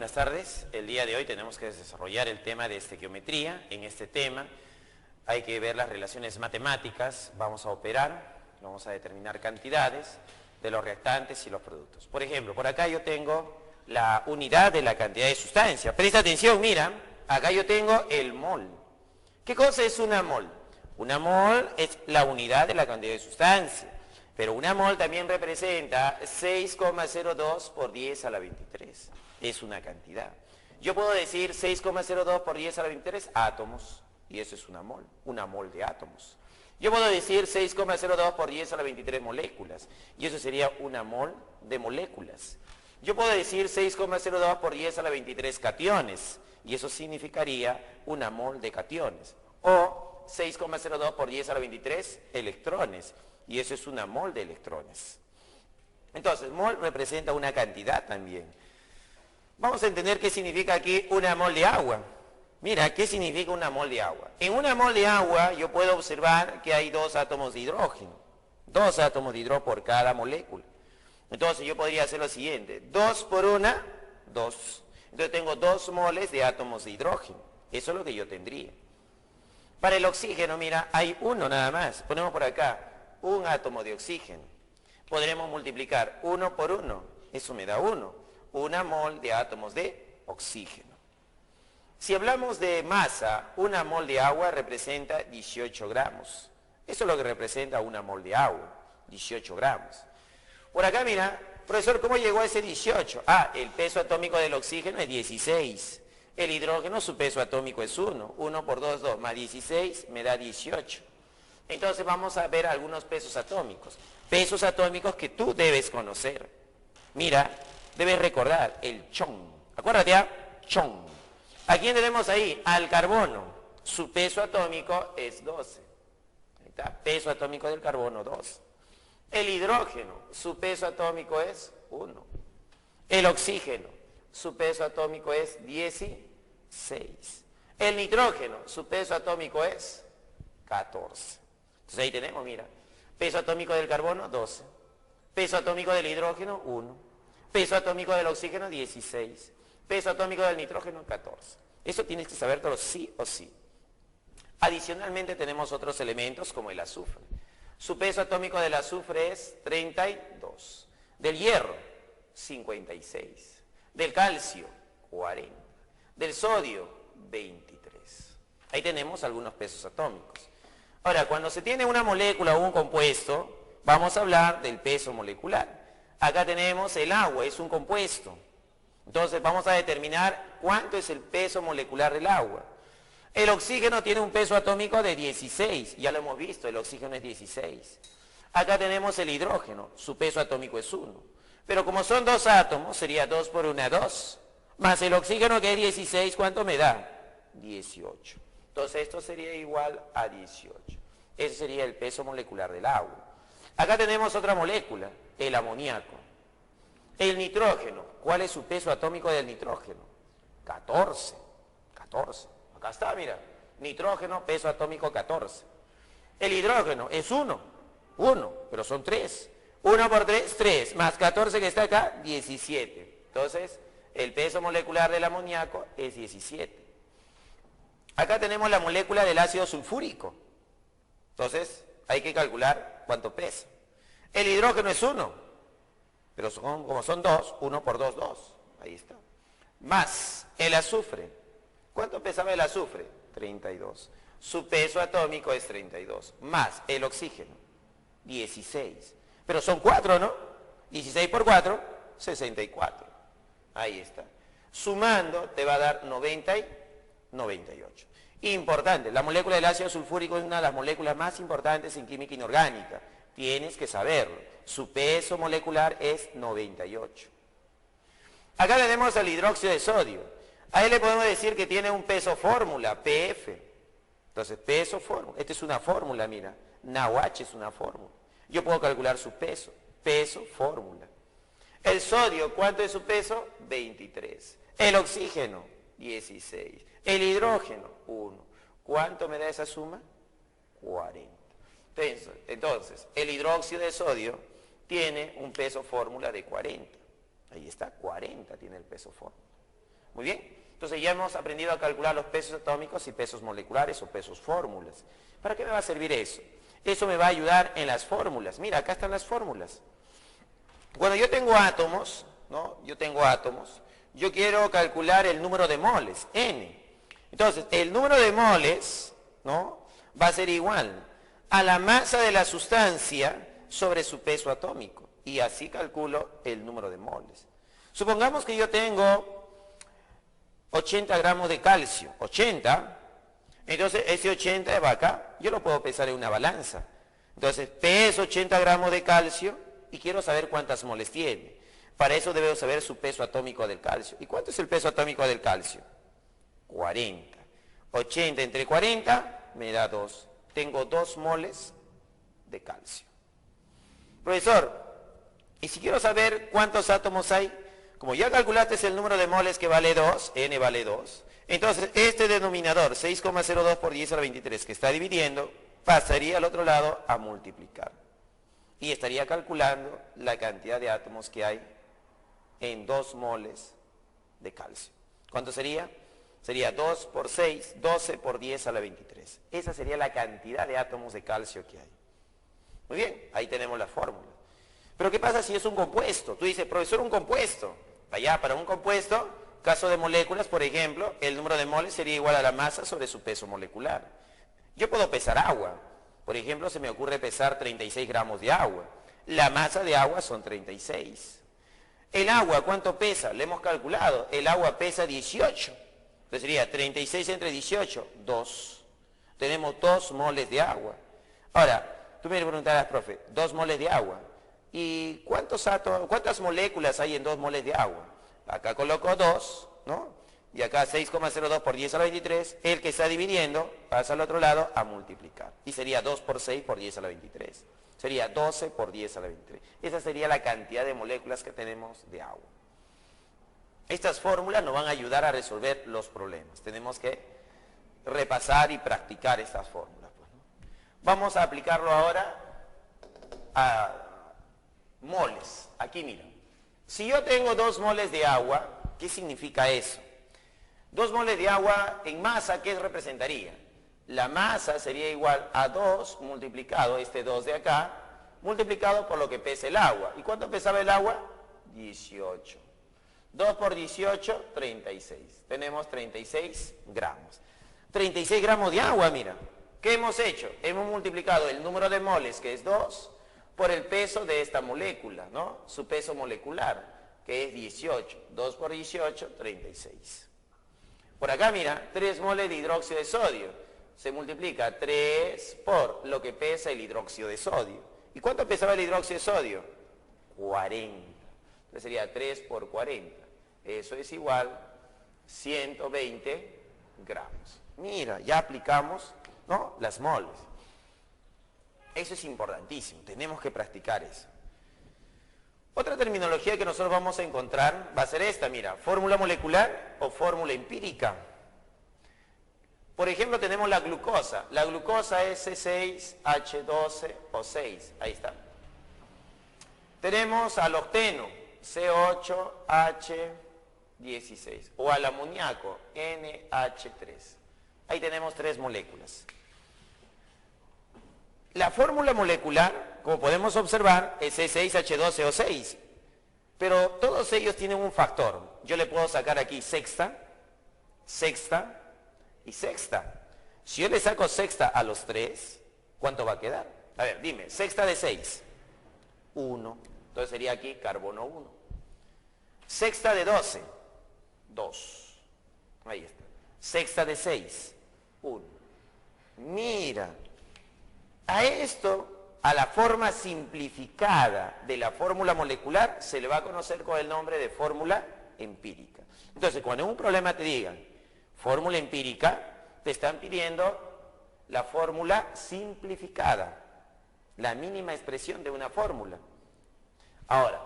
buenas tardes. El día de hoy tenemos que desarrollar el tema de estequiometría. En este tema hay que ver las relaciones matemáticas, vamos a operar, vamos a determinar cantidades de los reactantes y los productos. Por ejemplo, por acá yo tengo la unidad de la cantidad de sustancia. Presta atención, mira, acá yo tengo el mol. ¿Qué cosa es una mol? Una mol es la unidad de la cantidad de sustancia, pero una mol también representa 6,02 por 10 a la 23. Es una cantidad. Yo puedo decir 6,02 por 10 a la 23 átomos, y eso es una mol de átomos. Yo puedo decir 6,02 por 10 a la 23 moléculas, y eso sería una mol de moléculas. Yo puedo decir 6,02 por 10 a la 23 cationes, y eso significaría una mol de cationes. O 6,02 por 10 a la 23 electrones, y eso es una mol de electrones. Entonces, mol representa una cantidad también. Vamos a entender qué significa aquí una mol de agua. Mira, ¿qué significa una mol de agua? En una mol de agua yo puedo observar que hay 2 átomos de hidrógeno. 2 átomos de hidrógeno por cada molécula. Entonces yo podría hacer lo siguiente. 2 por 1, 2. Entonces tengo 2 moles de átomos de hidrógeno. Eso es lo que yo tendría. Para el oxígeno, mira, hay 1 nada más. Ponemos por acá un átomo de oxígeno. Podremos multiplicar 1 por 1. Eso me da 1. Una mol de átomos de oxígeno. Si hablamos de masa, una mol de agua representa 18 gramos. Eso es lo que representa una mol de agua, 18 gramos. Por acá, mira, profesor, ¿cómo llegó a ese 18? Ah, el peso atómico del oxígeno es 16. El hidrógeno, su peso atómico es 1. 1 por 2, 2, más 16 me da 18. Entonces vamos a ver algunos pesos atómicos. Pesos atómicos que tú debes conocer. Mira, debes recordar el chon. Acuérdate, chon. ¿A quién tenemos ahí? Al carbono. Su peso atómico es 12. Ahí está, peso atómico del carbono, 2. El hidrógeno, su peso atómico es 1. El oxígeno, su peso atómico es 16. El nitrógeno, su peso atómico es 14. Entonces ahí tenemos, mira, peso atómico del carbono, 12. Peso atómico del hidrógeno, 1. Peso atómico del oxígeno, 16. Peso atómico del nitrógeno, 14. Eso tienes que saberlo sí o sí. Adicionalmente tenemos otros elementos como el azufre. Su peso atómico del azufre es 32. Del hierro, 56. Del calcio, 40. Del sodio, 23. Ahí tenemos algunos pesos atómicos. Ahora, cuando se tiene una molécula o un compuesto, vamos a hablar del peso molecular. Acá tenemos el agua, es un compuesto. Entonces vamos a determinar cuánto es el peso molecular del agua. El oxígeno tiene un peso atómico de 16, ya lo hemos visto, el oxígeno es 16. Acá tenemos el hidrógeno, su peso atómico es 1. Pero como son 2 átomos, sería 2 por 1, 2. Más el oxígeno que es 16, ¿cuánto me da? 18. Entonces esto sería igual a 18. Ese sería el peso molecular del agua. Acá tenemos otra molécula, el amoníaco. El nitrógeno, ¿cuál es su peso atómico del nitrógeno? 14. 14. Acá está, mira. Nitrógeno, peso atómico 14. El hidrógeno es 1. 1, pero son 3. 1 por 3, 3. Más 14 que está acá, 17. Entonces, el peso molecular del amoníaco es 17. Acá tenemos la molécula del ácido sulfúrico. Entonces, hay que calcular cuánto pesa. El hidrógeno es 1. Pero como son 2, 1 por 2, 2. Ahí está. Más el azufre. ¿Cuánto pesaba el azufre? 32. Su peso atómico es 32. Más el oxígeno, 16. Pero son 4, ¿no? 16 por 4, 64. Ahí está. Sumando te va a dar 90 y 98. Importante, la molécula del ácido sulfúrico es una de las moléculas más importantes en química inorgánica. Tienes que saberlo. Su peso molecular es 98. Acá tenemos al hidróxido de sodio. A él le podemos decir que tiene un peso fórmula, PF. Entonces, peso fórmula. Esta es una fórmula, mira. NaOH es una fórmula. Yo puedo calcular su peso. Peso fórmula. El sodio, ¿cuánto es su peso? 23. El oxígeno, 16. El hidrógeno, 1. ¿Cuánto me da esa suma? 40. Entonces, el hidróxido de sodio tiene un peso fórmula de 40. Ahí está, 40 tiene el peso fórmula. Muy bien. Entonces ya hemos aprendido a calcular los pesos atómicos y pesos moleculares o pesos fórmulas. ¿Para qué me va a servir eso? Eso me va a ayudar en las fórmulas. Mira, acá están las fórmulas. Cuando yo tengo átomos, ¿no? Yo quiero calcular el número de moles, N. Entonces, el número de moles, ¿no? Va a ser igual a la masa de la sustancia sobre su peso atómico. Y así calculo el número de moles. Supongamos que yo tengo 80 gramos de calcio, 80, entonces ese 80 va acá, yo lo puedo pesar en una balanza. Entonces peso 80 gramos de calcio y quiero saber cuántas moles tiene. Para eso debo saber su peso atómico del calcio. ¿Y cuánto es el peso atómico del calcio? 40. 80 entre 40 me da 2. Tengo 2 moles de calcio. Profesor, ¿y si quiero saber cuántos átomos hay? Como ya calculaste el número de moles que vale 2, N vale 2, entonces este denominador, 6,02 por 10 a la 23, que está dividiendo, pasaría al otro lado a multiplicar. Y estaría calculando la cantidad de átomos que hay en 2 moles de calcio. ¿Cuánto sería? Sería 2 por 6, 12 por 10 a la 23. Esa sería la cantidad de átomos de calcio que hay. Muy bien, ahí tenemos la fórmula. Pero ¿qué pasa si es un compuesto? Tú dices, profesor, un compuesto. Allá, para un compuesto, caso de moléculas, por ejemplo, el número de moles sería igual a la masa sobre su peso molecular. Yo puedo pesar agua. Por ejemplo, se me ocurre pesar 36 gramos de agua. La masa de agua son 36. El agua, ¿cuánto pesa? Lo hemos calculado. El agua pesa 18. Entonces sería 36 entre 18, 2. Tenemos 2 moles de agua. Ahora, tú me preguntarás, profe, 2 moles de agua. ¿Y cuántas moléculas hay en 2 moles de agua? Acá coloco 2, ¿no? Y acá 6,02 por 10 a la 23. El que está dividiendo pasa al otro lado a multiplicar. Y sería 2 por 6 por 10 a la 23. Sería 12 por 10 a la 23. Esa sería la cantidad de moléculas que tenemos de agua. Estas fórmulas nos van a ayudar a resolver los problemas. Tenemos que repasar y practicar estas fórmulas, pues, ¿no? Vamos a aplicarlo ahora a moles. Aquí mira, si yo tengo 2 moles de agua, ¿qué significa eso? 2 moles de agua en masa, ¿qué representaría? La masa sería igual a 2 multiplicado, este 2 de acá, multiplicado por lo que pesa el agua. ¿Y cuánto pesaba el agua? 18. 2 por 18, 36. Tenemos 36 gramos. 36 gramos de agua, mira. ¿Qué hemos hecho? Hemos multiplicado el número de moles, que es 2, por el peso de esta molécula, ¿no? Su peso molecular, que es 18. 2 por 18, 36. Por acá, mira, 3 moles de hidróxido de sodio. Se multiplica 3 por lo que pesa el hidróxido de sodio. ¿Y cuánto pesaba el hidróxido de sodio? 40. Entonces sería 3 por 40. Eso es igual a 120 gramos. Mira, ya aplicamos, ¿no?, las moles. Eso es importantísimo, tenemos que practicar eso. Otra terminología que nosotros vamos a encontrar va a ser esta, mira, fórmula molecular o fórmula empírica. Por ejemplo, tenemos la glucosa. La glucosa es C6H12O6, ahí está. Tenemos al octeno, C8H16, o al amoníaco, NH3. Ahí tenemos 3 moléculas. La fórmula molecular, como podemos observar, es C6H12O6, pero todos ellos tienen un factor. Yo le puedo sacar aquí sexta, sexta y sexta. Si yo le saco sexta a los 3, ¿cuánto va a quedar? A ver, dime, sexta de 6, 1. Entonces sería aquí carbono 1. Sexta de 12, 2. Ahí está. Sexta de 6, 1. Mira. A esto, a la forma simplificada de la fórmula molecular, se le va a conocer con el nombre de fórmula empírica. Entonces, cuando en un problema te digan fórmula empírica, te están pidiendo la fórmula simplificada, la mínima expresión de una fórmula. Ahora,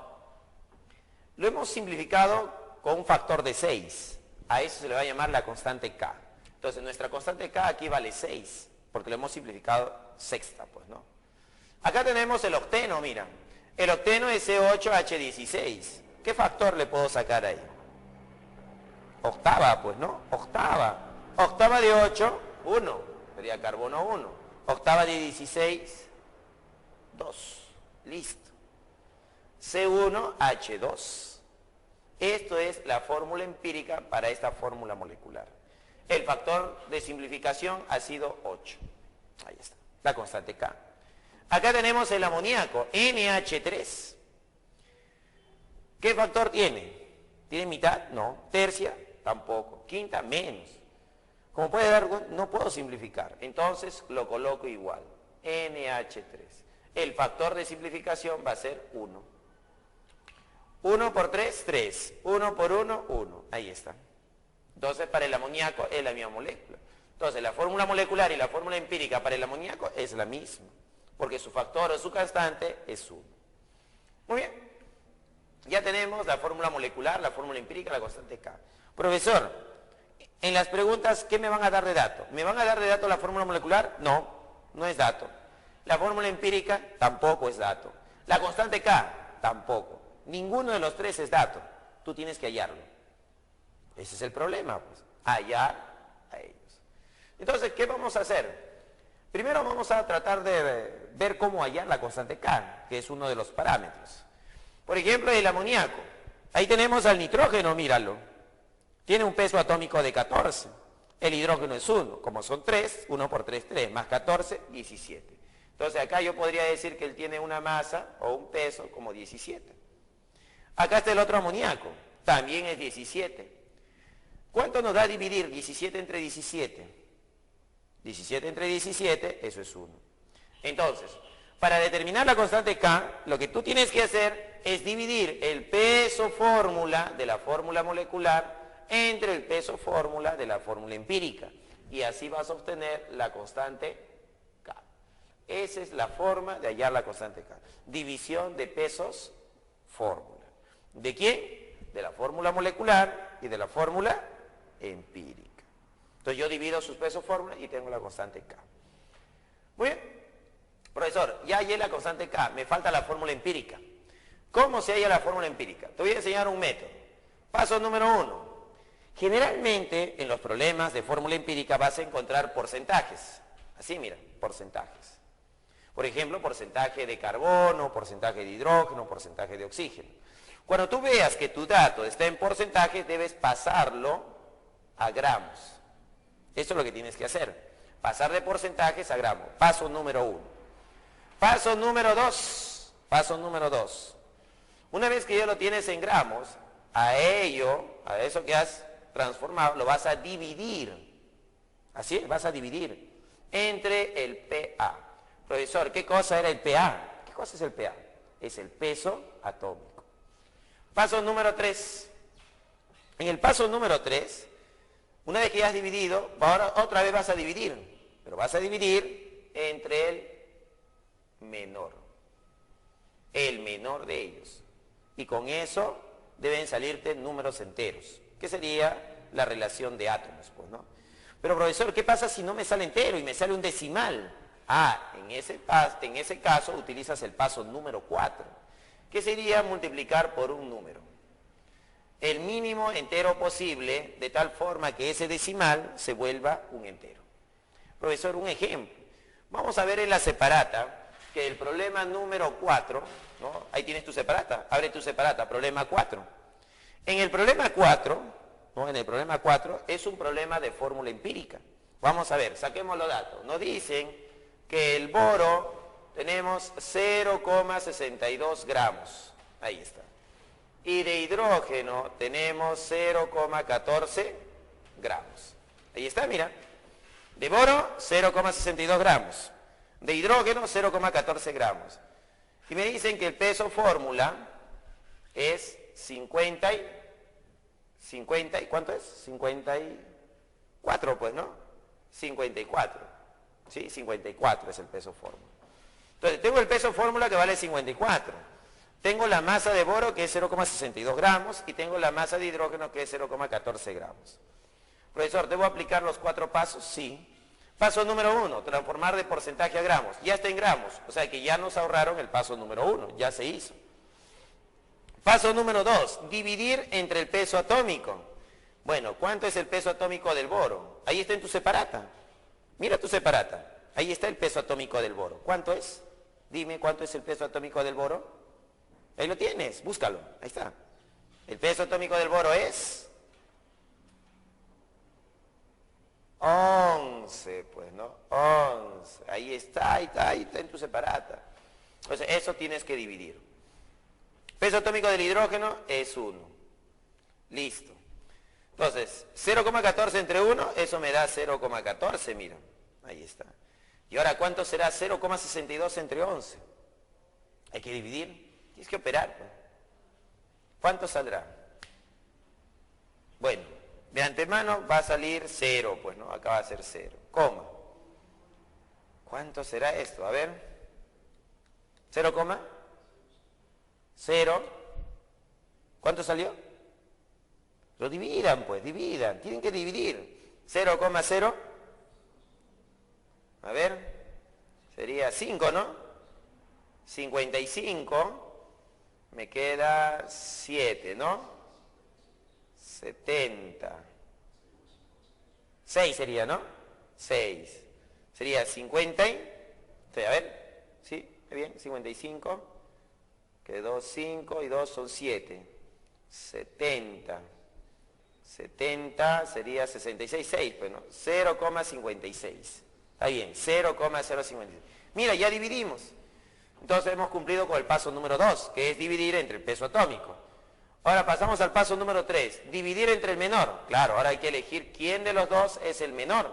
lo hemos simplificado con un factor de 6. A eso se le va a llamar la constante K. Entonces, nuestra constante K aquí vale 6. Porque lo hemos simplificado sexta, pues, ¿no? Acá tenemos el octeno, mira. El octeno es C8H16. ¿Qué factor le puedo sacar ahí? octava, pues, ¿no? Octava. Octava de 8, 1. Sería carbono 1. Octava de 16, 2. Listo. C1H2. Esto es la fórmula empírica para esta fórmula molecular. El factor de simplificación ha sido 8. Ahí está, la constante K. Acá tenemos el amoníaco, NH3. ¿Qué factor tiene? ¿Tiene mitad? No. ¿Tercia? Tampoco. ¿Quinta? Menos. Como puede dar, no puedo simplificar. Entonces lo coloco igual. NH3. El factor de simplificación va a ser 1. 1 por 3, 3. 1 por 1, 1. Ahí está. Entonces para el amoníaco es la misma molécula. Entonces la fórmula molecular y la fórmula empírica para el amoníaco es la misma. Porque su factor o su constante es 1. Muy bien. Ya tenemos la fórmula molecular, la fórmula empírica, la constante K. Profesor, en las preguntas, ¿qué me van a dar de dato? ¿Me van a dar de dato la fórmula molecular? No, no es dato. La fórmula empírica tampoco es dato. La constante K tampoco. Ninguno de los tres es dato. Tú tienes que hallarlo. Ese es el problema, pues. Hallar a ellos. Entonces, ¿qué vamos a hacer? Primero vamos a tratar de ver cómo hallar la constante K, que es uno de los parámetros. Por ejemplo, el amoníaco. Ahí tenemos al nitrógeno, míralo. Tiene un peso atómico de 14. El hidrógeno es 1. Como son 3, 1 por 3, 3. Más 14, 17. Entonces acá yo podría decir que él tiene una masa o un peso como 17. Acá está el otro amoníaco. También es 17. ¿Cuánto nos da a dividir 17 entre 17? 17 entre 17, eso es 1. Entonces, para determinar la constante K, lo que tú tienes que hacer es dividir el peso fórmula de la fórmula molecular entre el peso fórmula de la fórmula empírica. Y así vas a obtener la constante K. Esa es la forma de hallar la constante K. División de pesos fórmula. ¿De quién? De la fórmula molecular y de la fórmula empírica. Entonces yo divido sus pesos fórmula y tengo la constante K. Muy bien. Profesor, ya hallé la constante K, me falta la fórmula empírica. ¿Cómo se halla la fórmula empírica? Te voy a enseñar un método. Paso número 1. Generalmente en los problemas de fórmula empírica vas a encontrar porcentajes. Así, mira, porcentajes. Por ejemplo, porcentaje de carbono, porcentaje de hidrógeno, porcentaje de oxígeno. Cuando tú veas que tu dato está en porcentaje, debes pasarlo a gramos. Eso es lo que tienes que hacer. Pasar de porcentajes a gramos. Paso número 1. Paso número 2. Paso número 2. Una vez que ya lo tienes en gramos, a eso que has transformado, lo vas a dividir. Así es, vas a dividir entre el PA. Profesor, ¿qué cosa era el PA? ¿Qué cosa es el PA? Es el peso atómico. Paso número 3. En el paso número 3, una vez que ya has dividido, ahora otra vez vas a dividir. Pero vas a dividir entre el menor. El menor de ellos. Y con eso deben salirte números enteros. Que sería la relación de átomos, pues, ¿no? Pero profesor, ¿qué pasa si no me sale entero y me sale un decimal? En ese caso utilizas el paso número 4, que sería multiplicar por un número. El mínimo entero posible, de tal forma que ese decimal se vuelva un entero. Profesor, un ejemplo. Vamos a ver en la separata que el problema número 4, ¿no? Ahí tienes tu separata, abre tu separata, problema 4. En el problema 4, ¿no? En el problema 4 es un problema de fórmula empírica. Vamos a ver, saquemos los datos. Nos dicen que el boro tenemos 0,62 gramos. Ahí está. Y de hidrógeno tenemos 0,14 gramos. Ahí está, mira. De boro, 0,62 gramos. De hidrógeno, 0,14 gramos. Y me dicen que el peso fórmula es 50 y ¿cuánto es? 54, pues, ¿no? 54. ¿Sí? 54 es el peso fórmula. Entonces, tengo el peso fórmula que vale 54. Tengo la masa de boro que es 0,62 gramos y tengo la masa de hidrógeno que es 0,14 gramos. Profesor, ¿debo aplicar los 4 pasos? Sí. Paso número 1, transformar de porcentaje a gramos. Ya está en gramos, o sea que ya nos ahorraron el paso número 1, ya se hizo. Paso número 2, dividir entre el peso atómico. Bueno, ¿cuánto es el peso atómico del boro? Ahí está en tu separata. Mira tu separata. Ahí está el peso atómico del boro. ¿Cuánto es? Dime, ¿cuánto es el peso atómico del boro? Ahí lo tienes, búscalo. Ahí está. El peso atómico del boro es 11, pues, ¿no? 11. Ahí está en tu separata. Entonces, eso tienes que dividir. Peso atómico del hidrógeno es 1. Listo. Entonces, 0,14 entre 1, eso me da 0,14, mira. Ahí está. Y ahora, ¿cuánto será 0,62 entre 11? Hay que dividir. Tienes que operar, pues. ¿Cuánto saldrá? Bueno, de antemano va a salir 0, pues, ¿no? Acá va a ser 0. Coma. ¿Cuánto será esto? A ver. 0, 0. ¿Cuánto salió? Lo dividan, pues, dividan. Tienen que dividir. 0,0. A ver. Sería 5, ¿no? 55. Me queda 7, ¿no? 70. 6 sería, ¿no? 6. Sería 50. A ver. ¿Sí? Bien. 55. Quedó 5 y 2 son 7. 70. 70 sería 66, 6, pues, ¿no? 0,56. Está bien, 0,056. Mira, ya dividimos. Entonces hemos cumplido con el paso número 2, que es dividir entre el peso atómico. Ahora pasamos al paso número 3, dividir entre el menor. Claro, ahora hay que elegir quién de los dos es el menor.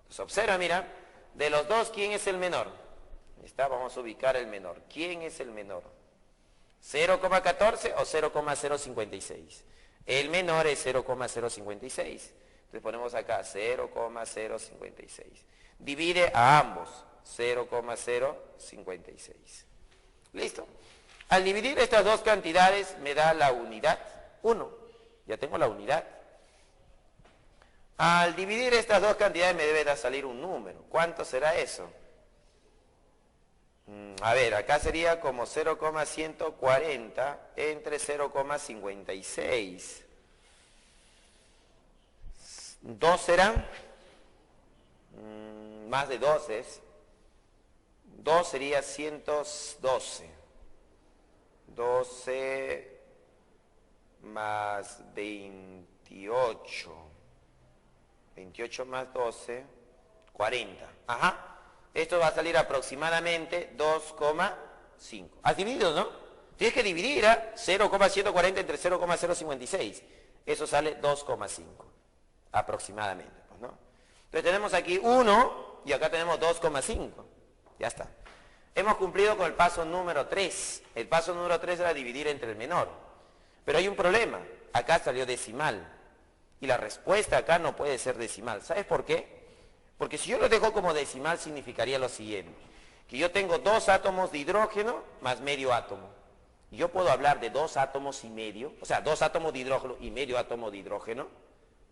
Entonces observa, mira, de los dos, ¿quién es el menor? Ahí está, vamos a ubicar el menor. ¿Quién es el menor? ¿0,14 o 0,056? El menor es 0,056. Entonces ponemos acá 0,056. Divide a ambos. 0,056. ¿Listo? Al dividir estas dos cantidades me da la unidad 1. Ya tengo la unidad. Al dividir estas dos cantidades me debe de salir un número. ¿Cuánto será eso? A ver, acá sería como 0,140 entre 0,56. 2 serán, más de 2 es, 2 sería 112. 12 más 28. 28 más 12, 40. Ajá. Esto va a salir aproximadamente 2,5. ¿Has dividido, no? Tienes que dividir, ¿eh? 0,140 entre 0,056. Eso sale 2,5. Aproximadamente, pues, ¿no? Entonces tenemos aquí 1 y acá tenemos 2,5. Ya está. Hemos cumplido con el paso número 3. El paso número 3 era dividir entre el menor. Pero hay un problema. Acá salió decimal. Y la respuesta acá no puede ser decimal. ¿Sabes por qué? Porque si yo lo dejo como decimal significaría lo siguiente. Que yo tengo 2 átomos de hidrógeno más medio átomo. Y yo puedo hablar de 2 átomos y medio. O sea, 2 átomos de hidrógeno y medio átomo de hidrógeno.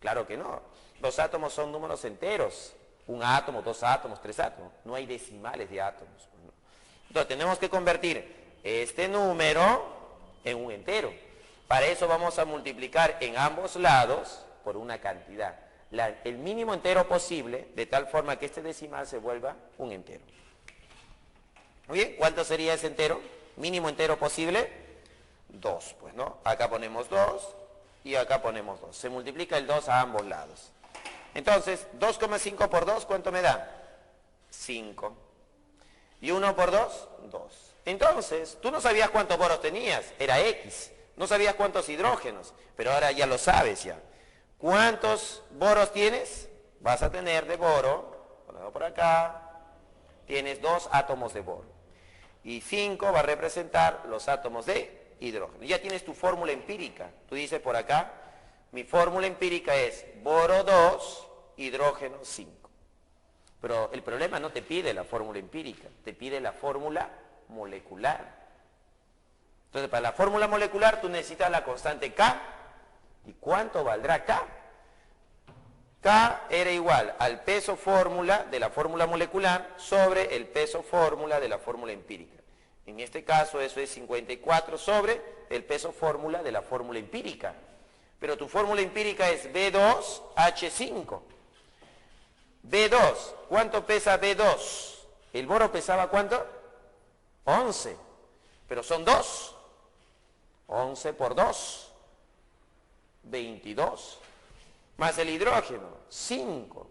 Claro que no. Los átomos son números enteros. 1 átomo, 2 átomos, 3 átomos. No hay decimales de átomos. Entonces tenemos que convertir este número en un entero. Para eso vamos a multiplicar en ambos lados por una cantidad. El mínimo entero posible, de tal forma que este decimal se vuelva un entero. Muy bien, ¿cuánto sería ese entero? Mínimo entero posible, 2, pues, ¿no? Acá ponemos 2 y acá ponemos 2. Se multiplica el 2 a ambos lados. Entonces, 2,5 por 2, ¿cuánto me da? 5. ¿Y 1 por 2? 2. Entonces, tú no sabías cuántos boros tenías, era X. No sabías cuántos hidrógenos, pero ahora ya lo sabes ya. ¿Cuántos boros tienes? Vas a tener de boro, ponlo por acá, tienes 2 átomos de boro. Y 5 va a representar los átomos de hidrógeno. Ya tienes tu fórmula empírica. Tú dices por acá, mi fórmula empírica es boro 2, hidrógeno 5. Pero el problema no te pide la fórmula empírica, te pide la fórmula molecular. Entonces, para la fórmula molecular tú necesitas la constante K. ¿Y cuánto valdrá K? K era igual al peso fórmula de la fórmula molecular sobre el peso fórmula de la fórmula empírica. En este caso eso es 54 sobre el peso fórmula de la fórmula empírica. pero tu fórmula empírica es B2H5. B2, ¿cuánto pesa B2? El boro pesaba ¿cuánto? 11, pero son 2. 11 por 2, 22. Más el hidrógeno, 5.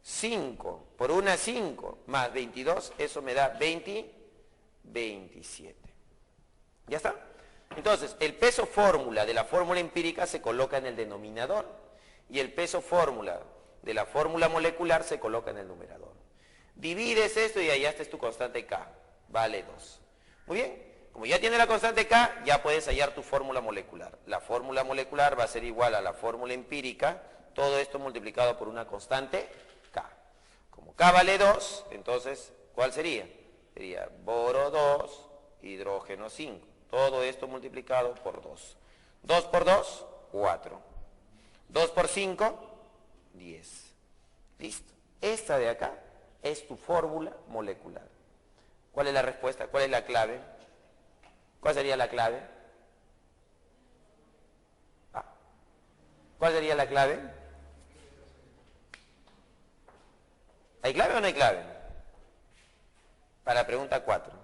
5 por 1, 5, más 22, eso me da 27. ¿Ya está? Entonces, el peso fórmula de la fórmula empírica se coloca en el denominador y el peso fórmula de la fórmula molecular se coloca en el numerador. Divides esto y hallaste tu constante K, vale 2. Muy bien, como ya tienes la constante K, ya puedes hallar tu fórmula molecular. La fórmula molecular va a ser igual a la fórmula empírica, todo esto multiplicado por una constante K. Como K vale 2, entonces, ¿cuál sería? Sería boro 2, hidrógeno 5. Todo esto multiplicado por 2. 2 por 2, 4. 2 por 5, 10. Listo. Esta de acá es tu fórmula molecular. ¿Cuál es la respuesta? ¿Cuál es la clave? ¿Cuál sería la clave? ¿Cuál sería la clave? ¿Hay clave o no hay clave? Para la pregunta 4.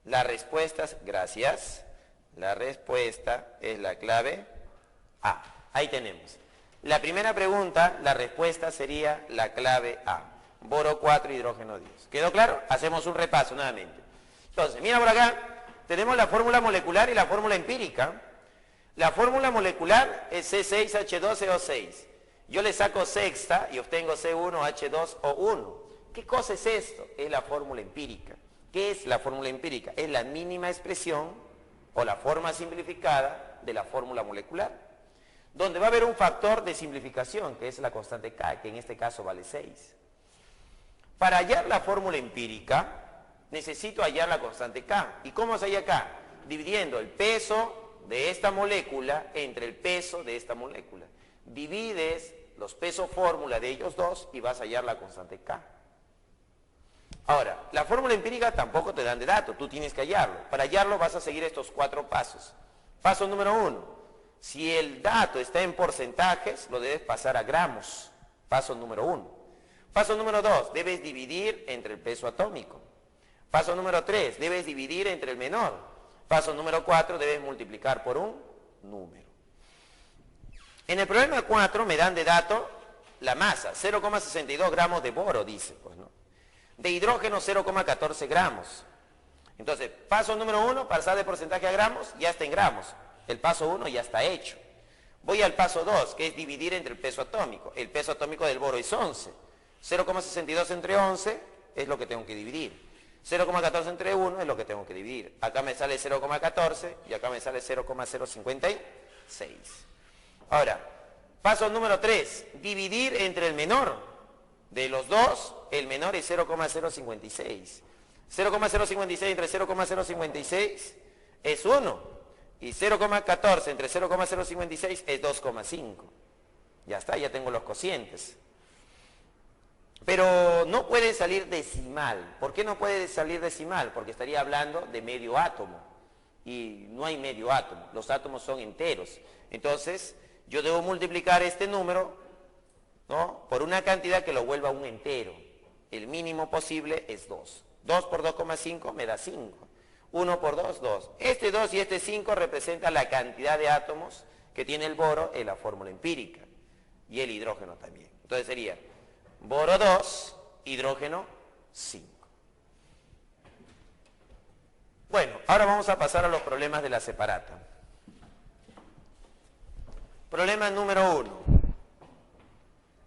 La respuesta, gracias, la respuesta es la clave A. Ahí tenemos. La primera pregunta, la respuesta sería la clave A. Boro 4, hidrógeno 10. ¿Quedó claro? Hacemos un repaso nuevamente. Entonces, mira por acá, tenemos la fórmula molecular y la fórmula empírica. La fórmula molecular es C6H12O6. Yo le saco sexta y obtengo C1H2O1. ¿Qué cosa es esto? Es la fórmula empírica. ¿Qué es la fórmula empírica? Es la mínima expresión o la forma simplificada de la fórmula molecular, donde va a haber un factor de simplificación, que es la constante K, que en este caso vale 6. Para hallar la fórmula empírica, necesito hallar la constante K. ¿Y cómo se halla K? Dividiendo el peso de esta molécula entre el peso de esta molécula. Divides los pesos fórmula de ellos dos y vas a hallar la constante K. Ahora, la fórmula empírica tampoco te dan de dato, tú tienes que hallarlo. Para hallarlo vas a seguir estos 4 pasos. Paso número 1, si el dato está en porcentajes, lo debes pasar a gramos. Paso número 1. Paso número 2, debes dividir entre el peso atómico. Paso número 3, debes dividir entre el menor. Paso número 4, debes multiplicar por un número. En el problema 4 me dan de dato la masa, 0,62 gramos de boro, dice, pues, ¿no? De hidrógeno 0,14 gramos. Entonces, paso número 1, pasar de porcentaje a gramos, ya está en gramos. El paso 1 ya está hecho. Voy al paso 2, que es dividir entre el peso atómico. El peso atómico del boro es 11. 0,62 entre 11 es lo que tengo que dividir. 0,14 entre 1 es lo que tengo que dividir. Acá me sale 0,14 y acá me sale 0,056. Ahora, paso número 3, dividir entre el menor. De los dos, el menor es 0,056. 0,056 entre 0,056 es 1. Y 0,14 entre 0,056 es 2,5. Ya está, ya tengo los cocientes. Pero no puede salir decimal. ¿Por qué no puede salir decimal? Porque estaría hablando de medio átomo. Y no hay medio átomo. Los átomos son enteros. Entonces, yo debo multiplicar este número, ¿no?, por una cantidad que lo vuelva un entero. El mínimo posible es 2. 2 por 2,5 me da 5. 1 por 2, 2. Este 2 y este 5 representan la cantidad de átomos que tiene el boro en la fórmula empírica. Y el hidrógeno también. Entonces sería boro 2, hidrógeno 5. Bueno, ahora vamos a pasar a los problemas de la separata. Problema número 1.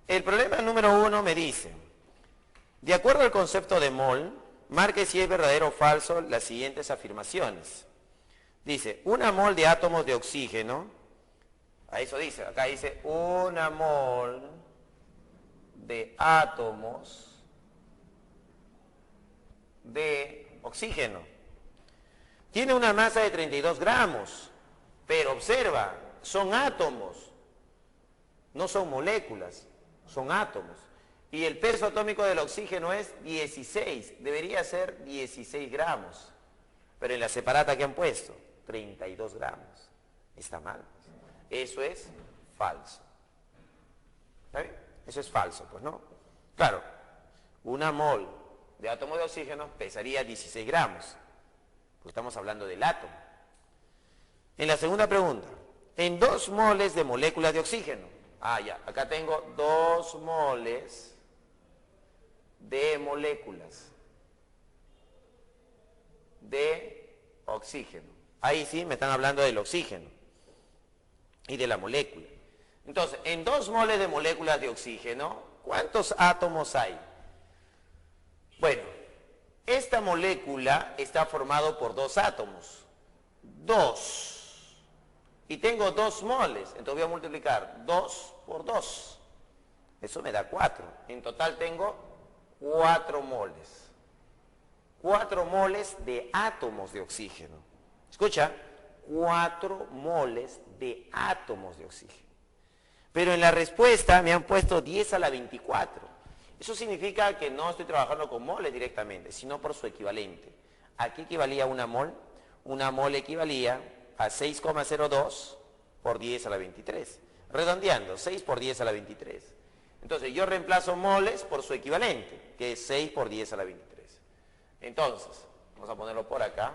El problema número 1 me dice, de acuerdo al concepto de mol, marque si es verdadero o falso las siguientes afirmaciones. Dice, una mol de átomos de oxígeno, a eso dice, acá dice, una mol de átomos de oxígeno. Tiene una masa de 32 gramos, pero observa, son átomos, no son moléculas. Son átomos. Y el peso atómico del oxígeno es 16. Debería ser 16 gramos. Pero en la separata que han puesto, 32 gramos. Está mal. Eso es falso. ¿Está bien? Eso es falso, pues, ¿no? Claro, una mol de átomo de oxígeno pesaría 16 gramos. Porque estamos hablando del átomo. En la segunda pregunta, en 2 moles de moléculas de oxígeno. Ya, acá tengo 2 moles de moléculas de oxígeno. Ahí sí me están hablando del oxígeno y de la molécula. Entonces, en 2 moles de moléculas de oxígeno, ¿cuántos átomos hay? Bueno, esta molécula está formada por 2 átomos. 2. Y tengo 2 moles, entonces voy a multiplicar 2 por 2. Eso me da 4. En total tengo 4 moles. 4 moles de átomos de oxígeno. Escucha, 4 moles de átomos de oxígeno. Pero en la respuesta me han puesto 10 a la 24. Eso significa que no estoy trabajando con moles directamente, sino por su equivalente. ¿A qué equivalía una mol? Una mol equivalía a 6,02 por 10 a la 23. Redondeando, 6 por 10 a la 23. Entonces yo reemplazo moles por su equivalente, que es 6 por 10 a la 23. Entonces, vamos a ponerlo por acá.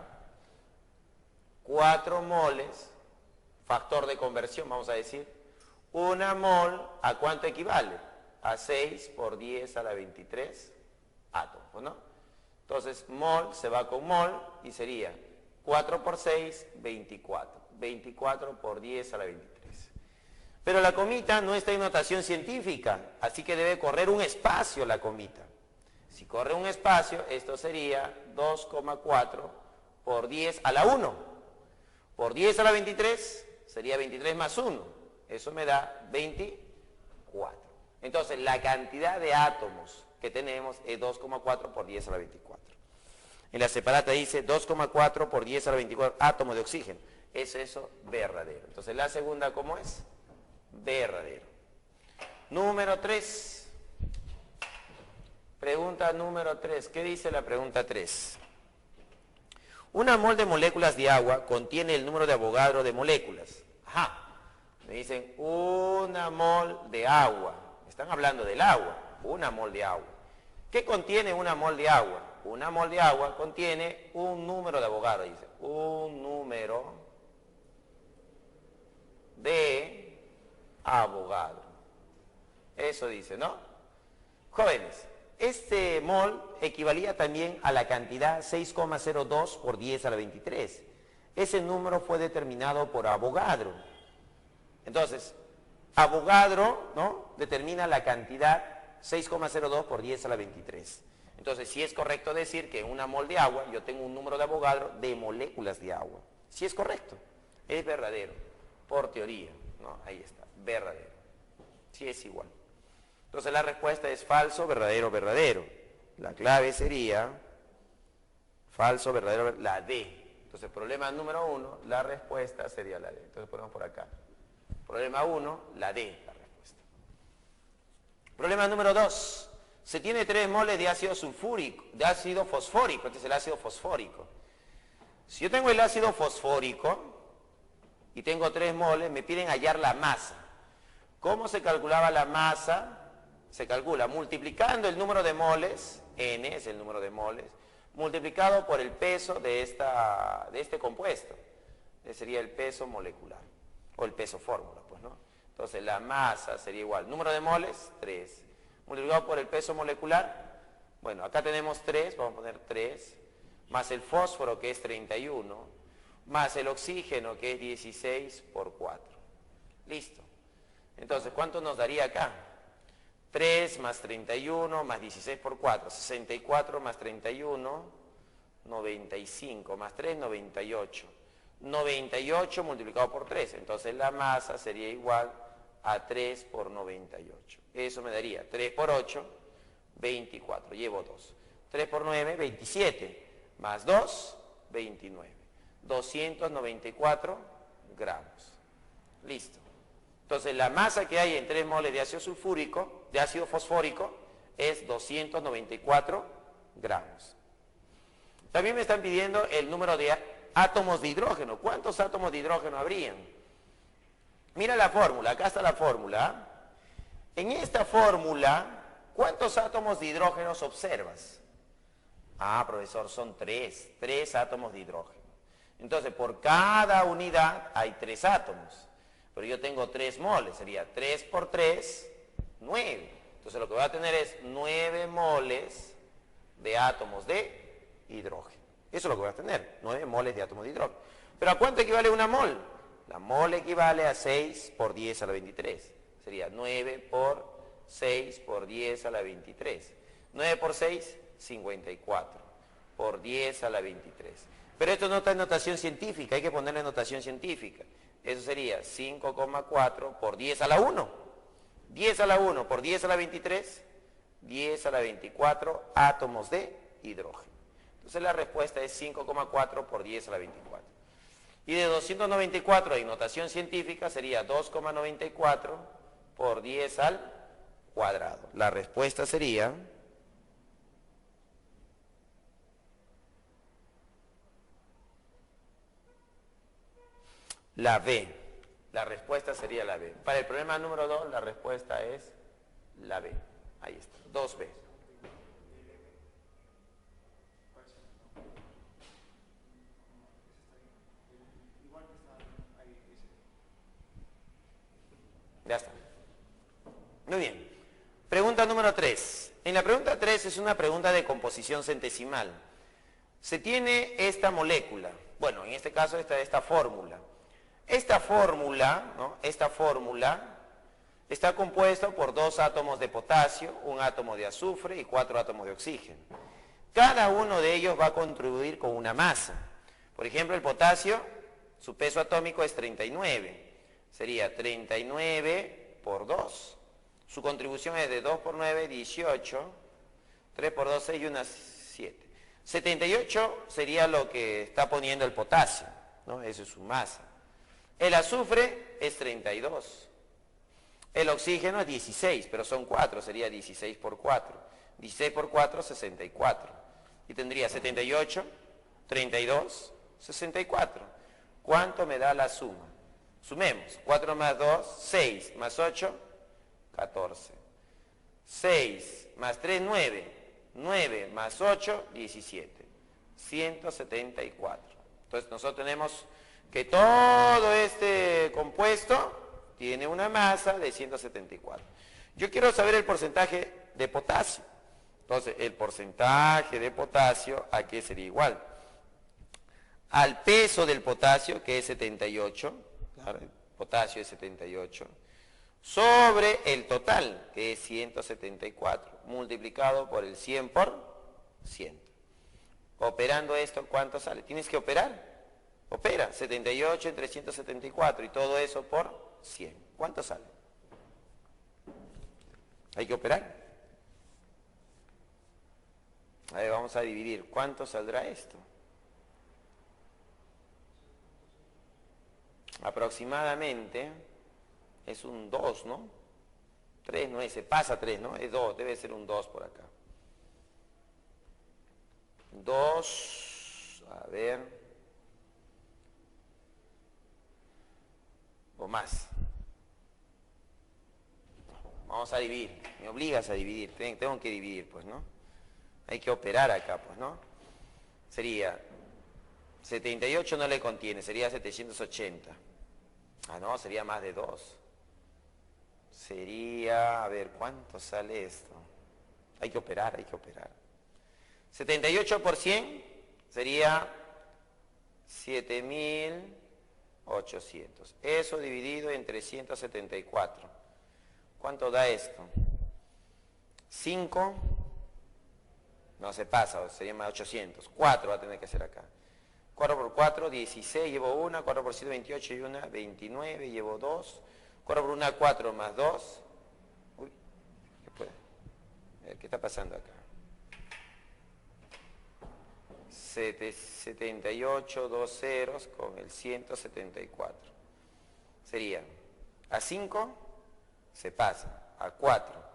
4 moles, factor de conversión, vamos a decir. Una mol, ¿a cuánto equivale? A 6 por 10 a la 23 átomos, ¿no? Entonces, mol se va con mol y sería 4 por 6, 24. 24 por 10 a la 23. Pero la comita no está en notación científica, así que debe correr un espacio la comita. Si corre un espacio, esto sería 2,4 por 10 a la 1. Por 10 a la 23 sería 23 más 1. Eso me da 24. Entonces, la cantidad de átomos que tenemos es 2,4 por 10 a la 24. En la separata dice 2,4 por 10 a la 24 átomos de oxígeno. ¿Es eso verdadero? Entonces, la segunda, ¿cómo es? Verdadero. Número 3. Pregunta número 3. ¿Qué dice la pregunta 3? Una mol de moléculas de agua contiene el número de Avogadro de moléculas. Me dicen una mol de agua. Están hablando del agua. Una mol de agua. ¿Qué contiene una mol de agua? Una mol de agua contiene un número de Avogadro, dice. Un número de Avogadro. Eso dice, ¿no? Jóvenes, este mol equivalía también a la cantidad 6,02 por 10 a la 23. Ese número fue determinado por Avogadro. Entonces, Avogadro, ¿no?, determina la cantidad 6,02 por 10 a la 23. Entonces, sí es correcto decir que en una mol de agua yo tengo un número de Avogadro de moléculas de agua. Sí es correcto, es verdadero, por teoría, ¿no? Ahí está, verdadero. Sí es igual. Entonces la respuesta es falso, verdadero, verdadero. La clave sería falso, verdadero, la D. Entonces, problema número 1, la respuesta sería la D. Entonces ponemos por acá. Problema 1, la D, la respuesta. Problema número 2. Se tiene 3 moles de ácido sulfúrico, de ácido fosfórico. Este es el ácido fosfórico. Si yo tengo el ácido fosfórico y tengo 3 moles, me piden hallar la masa. ¿Cómo se calculaba la masa? Se calcula multiplicando el número de moles, N es el número de moles, multiplicado por el peso de este compuesto. Ese sería el peso molecular, o el peso fórmula, pues, ¿no? Entonces la masa sería igual, número de moles, 3, multiplicado por el peso molecular, bueno, acá tenemos 3, vamos a poner 3, más el fósforo que es 31, más el oxígeno que es 16 por 4. Listo. Entonces, ¿cuánto nos daría acá? 3 más 31 más 16 por 4, 64 más 31, 95, más 3, 98. 98 multiplicado por 3, entonces la masa sería igual a 3 por 98. Eso me daría 3 por 8, 24, llevo 2. 3 por 9, 27, más 2, 29. 294 gramos. Listo. Entonces la masa que hay en 3 moles de ácido sulfúrico, de ácido fosfórico, es 294 gramos. También me están pidiendo el número de átomos de hidrógeno. ¿Cuántos átomos de hidrógeno habrían? Mira la fórmula, acá está la fórmula. En esta fórmula, ¿cuántos átomos de hidrógeno observas? Ah, profesor, son 3 átomos de hidrógeno. Entonces, por cada unidad hay 3 átomos. Pero yo tengo 3 moles, sería 3 por 3, 9. Entonces lo que voy a tener es 9 moles de átomos de hidrógeno. Eso es lo que voy a tener, 9 moles de átomos de hidrógeno. ¿Pero a cuánto equivale una mol? La mol equivale a 6 por 10 a la 23. Sería 9 por 6 por 10 a la 23. 9 por 6, 54. Por 10 a la 23. Pero esto no está en notación científica, hay que ponerle notación científica. Eso sería 5,4 por 10 a la 1. 10 a la 1 por 10 a la 23, 10 a la 24 átomos de hidrógeno. Entonces la respuesta es 5,4 por 10 a la 24. Y de 294 en notación científica sería 2,94 por 10 al cuadrado. La respuesta sería la B. La respuesta sería la B. Para el problema número 2, la respuesta es la B. Ahí está, 2B. Ya está. Muy bien. Pregunta número 3. En la pregunta 3 es una pregunta de composición centesimal. Se tiene esta molécula. Bueno, en este caso esta fórmula. Esta fórmula, ¿no? Esta fórmula está compuesta por 2 átomos de potasio, 1 átomo de azufre y 4 átomos de oxígeno. Cada uno de ellos va a contribuir con una masa. Por ejemplo, el potasio, su peso atómico es 39. Sería 39 por 2. Su contribución es de 2 por 9, 18. 3 por 2, 6 y 1, 7. 78 sería lo que está poniendo el potasio, ¿no? Esa es su masa. El azufre es 32. El oxígeno es 16, pero son 4, sería 16 por 4. 16 por 4, 64. Y tendría 78, 32, 64. ¿Cuánto me da la suma? Sumemos. 4 más 2, 6. Más 8, 14. 6 más 3, 9. 9 más 8, 17. 174. Entonces nosotros tenemos que todo este compuesto tiene una masa de 174. Yo quiero saber el porcentaje de potasio. Entonces, el porcentaje de potasio, ¿a qué sería igual? Al peso del potasio, que es 78, claro, el potasio es 78, sobre el total, que es 174, multiplicado por el 100 por 100. Operando esto, ¿cuánto sale? Tienes que operar. Opera, 78 entre 174 y todo eso por 100. ¿Cuánto sale? Hay que operar. A ver, vamos a dividir. ¿Cuánto saldrá esto? Aproximadamente es un 2, ¿no? 3 no es, se pasa 3, ¿no? Es 2, debe ser un 2 por acá. 2, a ver... o más. Vamos a dividir, me obligas a dividir, tengo que dividir, pues, ¿no? Hay que operar acá, pues, ¿no? Sería, 78 no le contiene, sería 780. Ah, no, sería más de 2. Sería, a ver, ¿cuánto sale esto? Hay que operar, hay que operar. 78 por 100 sería 7.800. Eso dividido entre 174. ¿Cuánto da esto? 5. No se pasa, sería más 800. 4 va a tener que ser acá. 4 por 4, 16, llevo 1. 4 por 7, 28 y 1, 29, llevo 2. 4 por 1, 4 más 2. Uy, ¿qué puede? A ver, ¿qué está pasando acá? 78, 2 ceros con el 174. Sería, a 5 se pasa, a 4.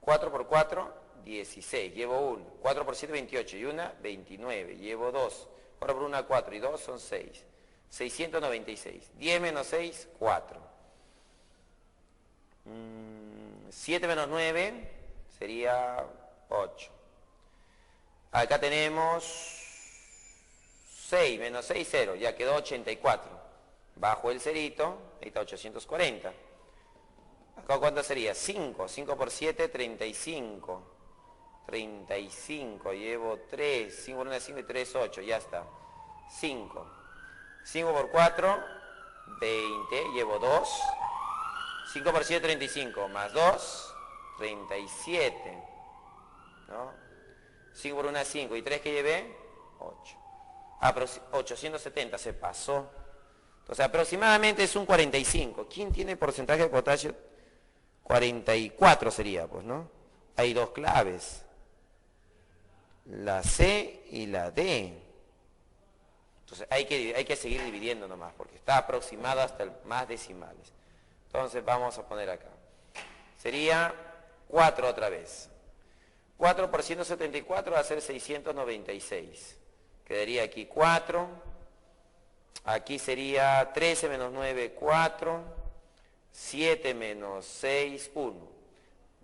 4 por 4, 16, llevo 1. 4 por 7, 28 y 1, 29, llevo 2. 4 por 1, 4 y 2 son 6. 696. 10 menos 6, 4. 7 menos 9 sería 8. Acá tenemos 6 menos 6, 0. Ya quedó 84. Bajo el cerito, ahí está 840. Acá ¿cuánto sería? 5. 5 por 7, 35. 35. Llevo 3. 5 por 1, 5 y 3, 8. Ya está. 5. 5 por 4, 20. Llevo 2. 5 por 7, 35. Más 2, 37. ¿No? 5 por 1, 5. ¿Y 3 que llevé? 8. 870 se pasó. Entonces aproximadamente es un 45. ¿Quién tiene porcentaje de potasio? 44 sería, pues, ¿no? Hay dos claves. La C y la D. Entonces hay que seguir dividiendo nomás, porque está aproximado hasta más decimales. Entonces vamos a poner acá. Sería 4 otra vez. 4 por 174 va a ser 696. Quedaría aquí 4. Aquí sería 13 menos 9, 4. 7 menos 6, 1.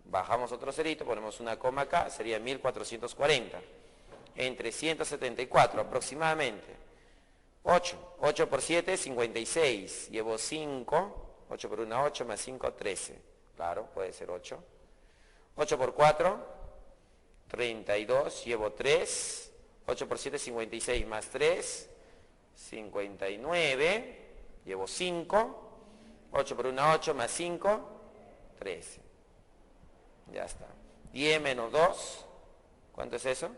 Bajamos otro cerito, ponemos una coma acá, sería 1440. Entre 174 aproximadamente. 8. 8 por 7, 56. Llevo 5. 8 por 1, 8, más 5, 13. Claro, puede ser 8. 8 por 4, 32. Llevo 3. 8 por 7, 56, más 3, 59. Llevo 5. 8 por 1, 8, más 5, 13. Ya está. 10 menos 2. ¿Cuánto es eso?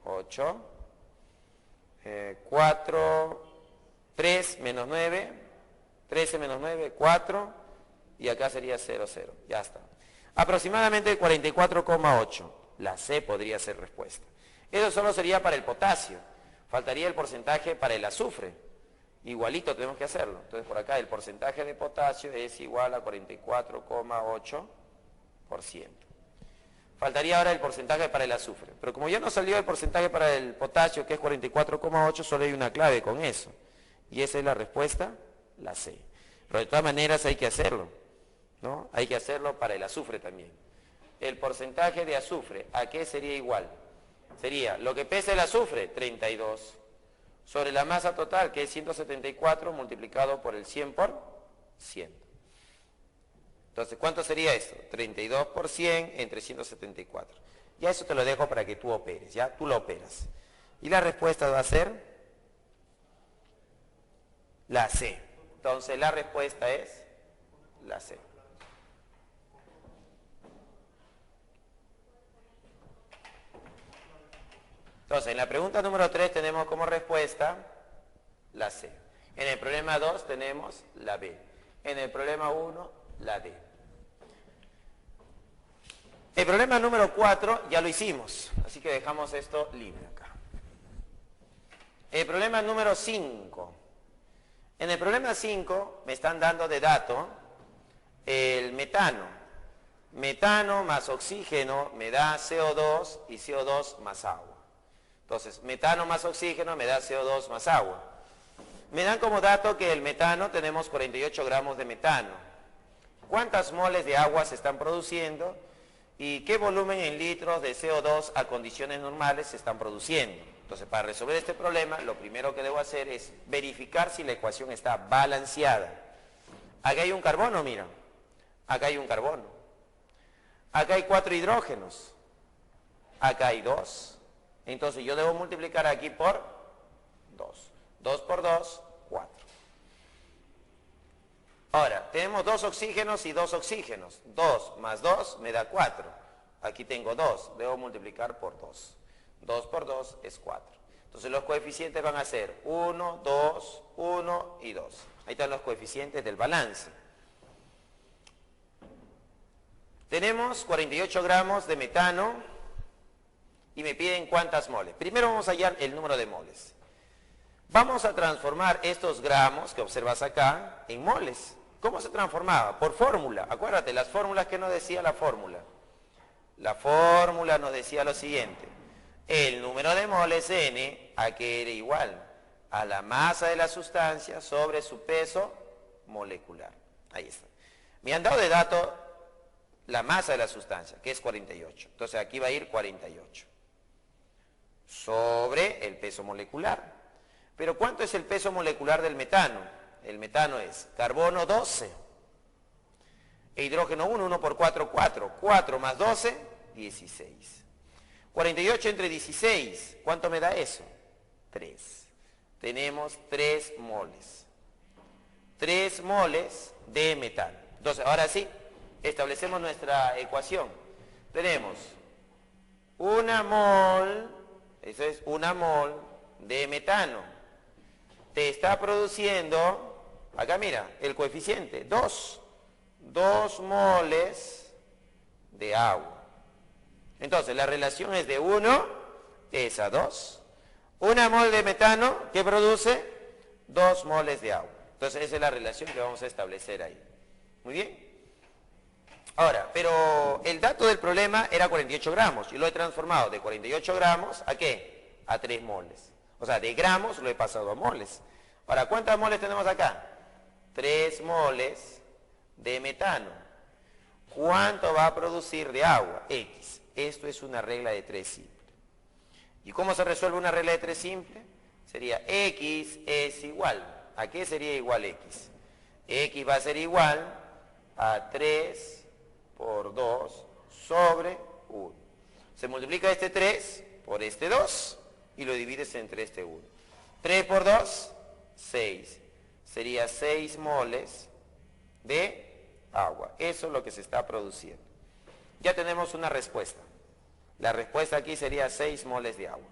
8. 4. 3 menos 9. 13 menos 9, 4. Y acá sería 0, 0. Ya está. Aproximadamente 44,8. La C podría ser respuesta. Eso solo sería para el potasio. Faltaría el porcentaje para el azufre. Igualito tenemos que hacerlo. Entonces por acá el porcentaje de potasio es igual a 44,8%. Faltaría ahora el porcentaje para el azufre. Pero como ya nos salió el porcentaje para el potasio, que es 44,8, solo hay una clave con eso. Y esa es la respuesta, la C. Pero de todas maneras hay que hacerlo, ¿no? Hay que hacerlo para el azufre también. El porcentaje de azufre, ¿a qué sería igual? Sería lo que pesa el azufre, 32. Sobre la masa total, que es 174, multiplicado por el 100 por 100. Entonces, ¿cuánto sería esto? 32 por 100 entre 174. Ya eso te lo dejo para que tú operes, ¿ya? Tú lo operas. Y la respuesta va a ser la C. Entonces, la respuesta es la C. Entonces, en la pregunta número 3 tenemos como respuesta la C. En el problema 2 tenemos la B. En el problema 1, la D. El problema número 4 ya lo hicimos, así que dejamos esto libre acá. El problema número 5. En el problema 5 me están dando de dato el metano. Metano más oxígeno me da CO2 y CO2 más agua. Entonces, metano más oxígeno me da CO2 más agua. Me dan como dato que el metano tenemos 48 gramos de metano. ¿Cuántas moles de agua se están produciendo? ¿Y qué volumen en litros de CO2 a condiciones normales se están produciendo? Entonces, para resolver este problema, lo primero que debo hacer es verificar si la ecuación está balanceada. Acá hay un carbono, mira. Acá hay un carbono. Acá hay 4 hidrógenos. Acá hay 2. Entonces yo debo multiplicar aquí por 2. 2 por 2, 4. Ahora, tenemos 2 oxígenos y 2 oxígenos. 2 más 2 me da 4. Aquí tengo 2, debo multiplicar por 2. 2 por 2 es 4. Entonces los coeficientes van a ser 1, 2, 1 y 2. Ahí están los coeficientes del balance. Tenemos 48 gramos de metano. Y me piden cuántas moles. Primero vamos a hallar el número de moles. Vamos a transformar estos gramos que observas acá en moles. ¿Cómo se transformaba? Por fórmula. Acuérdate, las fórmulas que nos decía la fórmula. La fórmula nos decía lo siguiente. El número de moles N, ¿a qué era igual? A la masa de la sustancia sobre su peso molecular. Ahí está. Me han dado de dato la masa de la sustancia, que es 48. Entonces aquí va a ir 48. Sobre el peso molecular. Pero ¿cuánto es el peso molecular del metano? El metano es carbono 12. E hidrógeno 1, 1 por 4, 4. 4 más 12, 16. 48 entre 16, ¿cuánto me da eso? 3. Tenemos 3 moles. 3 moles de metano. Entonces, ahora sí, establecemos nuestra ecuación. Tenemos una mol, eso es una mol de metano. Te está produciendo, acá mira, el coeficiente, 2. 2 moles de agua. Entonces, la relación es de 1 es a 2. Una mol de metano que produce 2 moles de agua. Entonces, esa es la relación que vamos a establecer ahí. Muy bien. Ahora, pero el dato del problema era 48 gramos. Yo lo he transformado de 48 gramos ¿a qué? A 3 moles. O sea, de gramos lo he pasado a moles. Ahora, ¿cuántas moles tenemos acá? 3 moles de metano. ¿Cuánto va a producir de agua? X. Esto es una regla de 3 simple. ¿Y cómo se resuelve una regla de 3 simple? Sería X es igual. ¿A qué sería igual X? X va a ser igual a 3 por 2 sobre 1. Se multiplica este 3 por este 2 y lo divides entre este 1. 3 por 2, 6. Sería 6 moles de agua. Eso es lo que se está produciendo. Ya tenemos una respuesta. La respuesta aquí sería 6 moles de agua.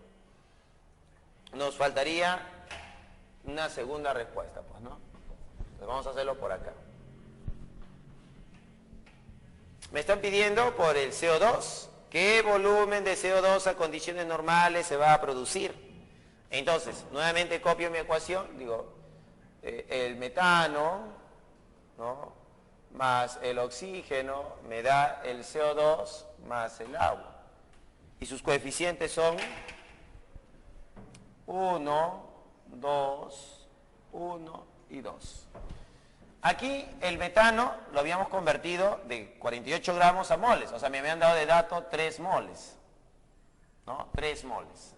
Nos faltaría una segunda respuesta, pues, ¿no? Entonces vamos a hacerlo por acá. Me están pidiendo por el CO2, ¿qué volumen de CO2 a condiciones normales se va a producir? Entonces, nuevamente copio mi ecuación, digo, el metano, ¿no?, más el oxígeno me da el CO2 más el agua. Y sus coeficientes son 1, 2, 1 y 2. Aquí el metano lo habíamos convertido de 48 gramos a moles. O sea, me habían dado de dato 3 moles. ¿No? 3 moles.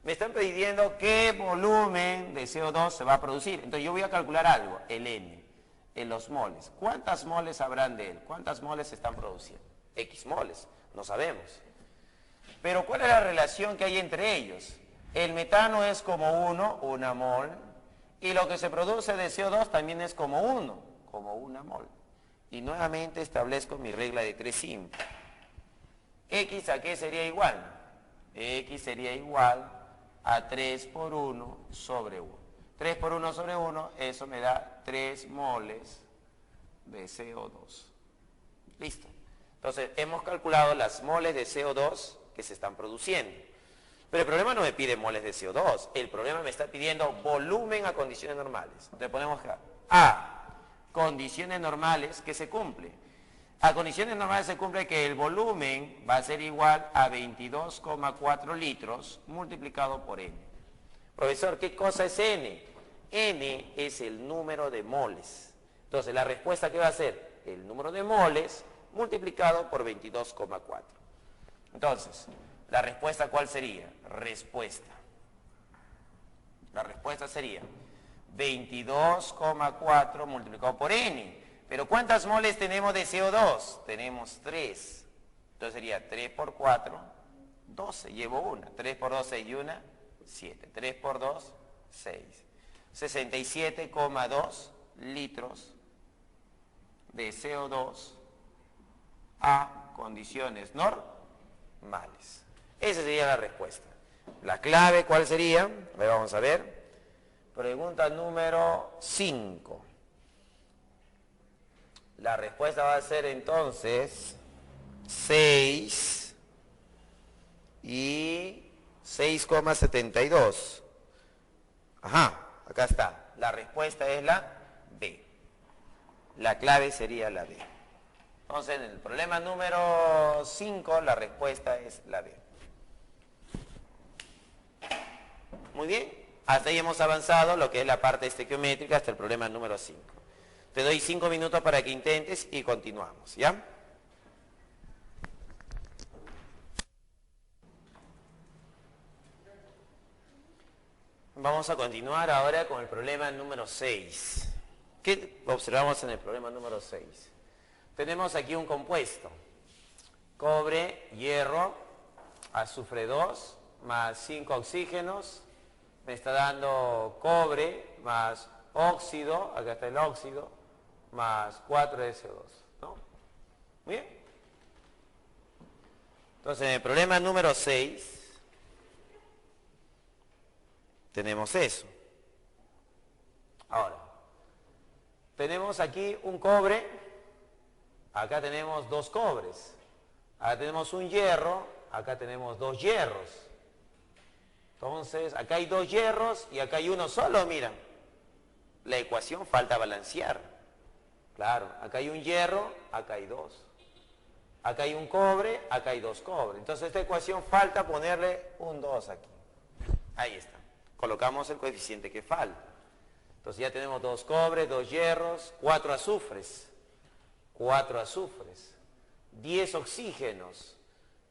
Me están pidiendo qué volumen de CO2 se va a producir. Entonces yo voy a calcular algo, el N, en los moles. ¿Cuántas moles habrán de él? ¿Cuántas moles se están produciendo? X moles, no sabemos. Pero ¿cuál es la relación que hay entre ellos? El metano es como 1, una mol, y lo que se produce de CO2 también es como 1, como una mol. Y nuevamente establezco mi regla de 3 simple. X ¿a qué sería igual? X sería igual a 3 por 1 sobre 1. 3 por 1 sobre 1, eso me da 3 moles de CO2. Listo. Entonces, hemos calculado las moles de CO2 que se están produciendo. Pero el problema no me pide moles de CO2, el problema me está pidiendo volumen a condiciones normales. Entonces ponemos acá, A, condiciones normales que se cumple. A condiciones normales se cumple que el volumen va a ser igual a 22,4 litros multiplicado por N. Profesor, ¿qué cosa es N? N es el número de moles. Entonces la respuesta que va a ser el número de moles multiplicado por 22,4. Entonces, ¿la respuesta cuál sería? Respuesta. La respuesta sería 22,4 multiplicado por N. Pero ¿cuántas moles tenemos de CO2? Tenemos 3. Entonces sería 3 por 4, 12. Llevo una. 3 por 2, 6 y 1, 7. 3 por 2, 6. 67,2 litros de CO2 a condiciones normales. Esa sería la respuesta. La clave, ¿cuál sería? A ver, vamos a ver. Pregunta número 5. La respuesta va a ser entonces 6 y 6,72. Ajá, acá está. La respuesta es la B. La clave sería la B. Entonces, en el problema número 5, la respuesta es la B. Muy bien. Hasta ahí hemos avanzado lo que es la parte estequiométrica hasta el problema número 5. Te doy 5 minutos para que intentes y continuamos, ¿ya? Vamos a continuar ahora con el problema número 6. ¿Qué observamos en el problema número 6? Tenemos aquí un compuesto. Cobre, hierro, azufre 2, más 5 oxígenos. Me está dando cobre más óxido, acá está el óxido, más 4SO2, ¿no? Muy bien. Entonces, en el problema número 6, tenemos eso. Ahora, tenemos aquí un cobre, acá tenemos 2 cobres, acá tenemos un hierro, acá tenemos 2 hierros. Entonces, acá hay 2 hierros y acá hay uno solo, miren. La ecuación falta balancear. Claro, acá hay un hierro, acá hay 2. Acá hay un cobre, acá hay 2 cobres. Entonces, esta ecuación falta ponerle un 2 aquí. Ahí está. Colocamos el coeficiente que falta. Entonces, ya tenemos 2 cobres, 2 hierros, 4 azufres. 4 azufres. 10 oxígenos.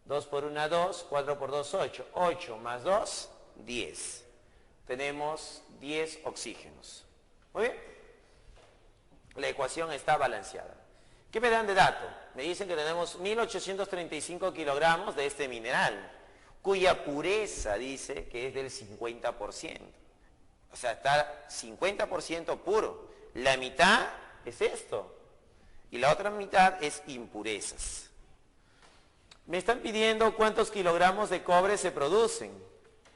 2 por 1, 2, 4 por 2, 8. 8 más 2, 10. Tenemos 10 oxígenos. Muy bien. La ecuación está balanceada. ¿Qué me dan de dato? Me dicen que tenemos 1835 kilogramos de este mineral, cuya pureza dice que es del 50%. O sea, está 50% puro. La mitad es esto. Y la otra mitad es impurezas. Me están pidiendo cuántos kilogramos de cobre se producen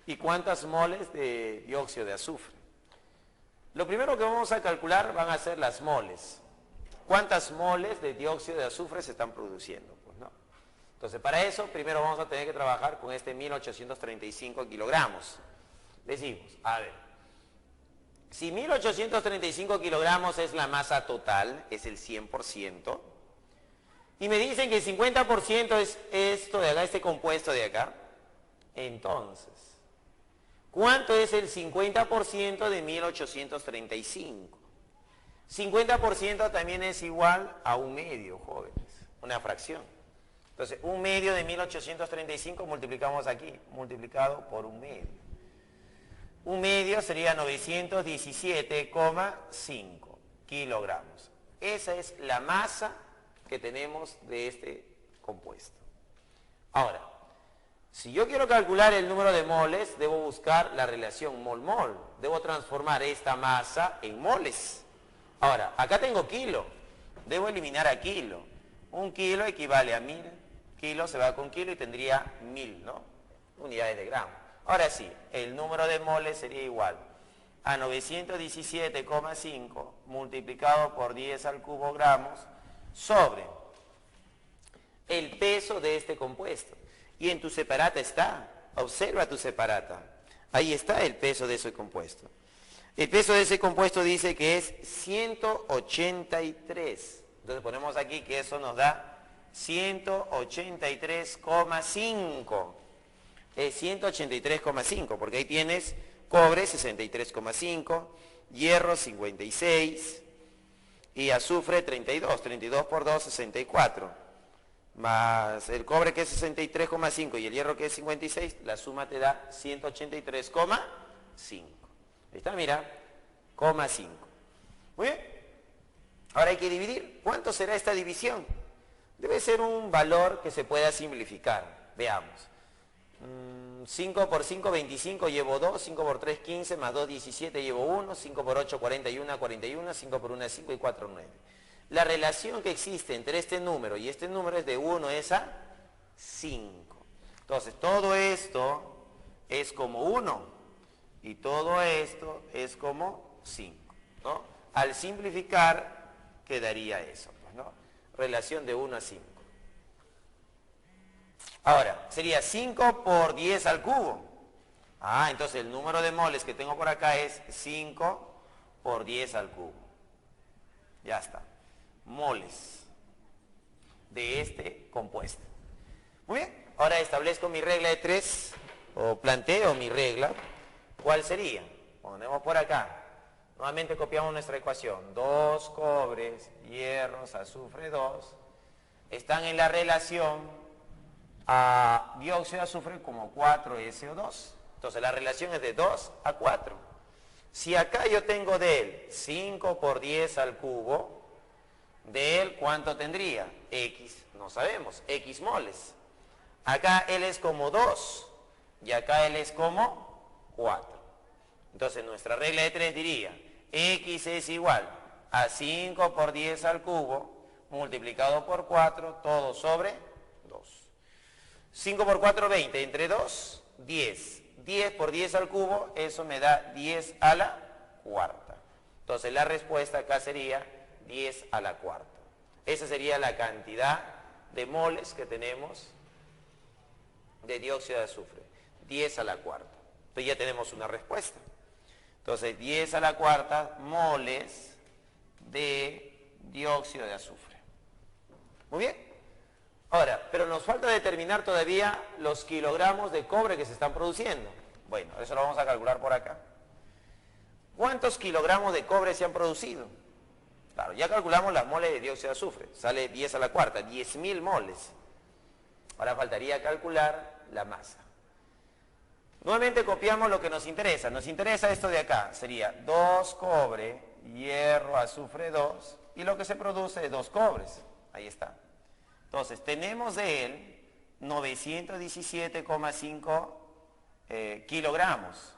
y cuántas moles de dióxido de azufre. Lo primero que vamos a calcular van a ser las moles. ¿Cuántas moles de dióxido de azufre se están produciendo? Pues no. Entonces, para eso, primero vamos a tener que trabajar con este 1835 kilogramos. Decimos, a ver, si 1835 kilogramos es la masa total, es el 100%, y me dicen que el 50% es esto de acá, este compuesto de acá, entonces, ¿cuánto es el 50% de 1835? 50% también es igual a 1/2, jóvenes, una fracción. Entonces, 1/2 de 1835 multiplicamos aquí, multiplicado por 1/2. 1/2 sería 917,5 kilogramos. Esa es la masa que tenemos de este compuesto. Ahora, si yo quiero calcular el número de moles, debo buscar la relación mol-mol. Debo transformar esta masa en moles. Ahora, acá tengo kilo. Debo eliminar a kilo. 1 kilo equivale a 1000. Kilo se va con kilo y tendría 1000, ¿no? Unidades de gramo. Ahora sí, el número de moles sería igual a 917,5 multiplicado por 10 al cubo gramos sobre el peso de este compuesto. Y en tu separata está, observa tu separata, ahí está el peso de ese compuesto. El peso de ese compuesto dice que es 183. Entonces ponemos aquí que eso nos da 183,5. Es 183,5, porque ahí tienes cobre 63,5, hierro 56 y azufre 32. 32 por 2, 64. Más el cobre que es 63,5 y el hierro que es 56, la suma te da 183,5. Ahí está, mira, 0,5. Muy bien. Ahora hay que dividir. ¿Cuánto será esta división? Debe ser un valor que se pueda simplificar. Veamos. 5 por 5, 25, llevo 2, 5 por 3, 15, más 2, 17, llevo 1, 5 por 8, 41, 41, 5 por 1, 5 y 4, 9. La relación que existe entre este número y este número es de 1 es a 5. Entonces, todo esto es como 1 y todo esto es como 5, ¿no? Al simplificar, quedaría eso, pues, ¿no? Relación de 1 a 5. Ahora, sería 5 por 10 al cubo. Entonces el número de moles que tengo por acá es 5 por 10 al cubo. Ya está. Moles de este compuesto. Muy bien. Ahora establezco mi regla de 3, o planteo mi regla. ¿Cuál sería? Ponemos por acá. Nuevamente copiamos nuestra ecuación. 2 cobres, hierros, azufre 2, están en la relación a dióxido de azufre como 4SO2. Entonces la relación es de 2 a 4. Si acá yo tengo de él 5 por 10 al cubo, de él ¿cuánto tendría? X, no sabemos, X moles. Acá él es como 2 y acá él es como 4. Entonces nuestra regla de 3 diría X es igual a 5 por 10 al cubo multiplicado por 4, todo sobre 2. 5 por 4, 20. Entre 2, 10. 10 por 10 al cubo, eso me da 10 a la cuarta. Entonces la respuesta acá sería 10 a la cuarta. Esa sería la cantidad de moles que tenemos de dióxido de azufre. 10 a la cuarta. Entonces ya tenemos una respuesta. Entonces 10 a la cuarta moles de dióxido de azufre. Muy bien. Ahora, pero nos falta determinar todavía los kilogramos de cobre que se están produciendo. Bueno, eso lo vamos a calcular por acá. ¿Cuántos kilogramos de cobre se han producido? Claro, ya calculamos las moles de dióxido de azufre. Sale 10 a la cuarta, 10.000 moles. Ahora faltaría calcular la masa. Nuevamente copiamos lo que nos interesa. Nos interesa esto de acá. Sería 2 cobre, hierro, azufre 2. Y lo que se produce es 2 cobres. Ahí está. Entonces, tenemos de él 917,5 kilogramos.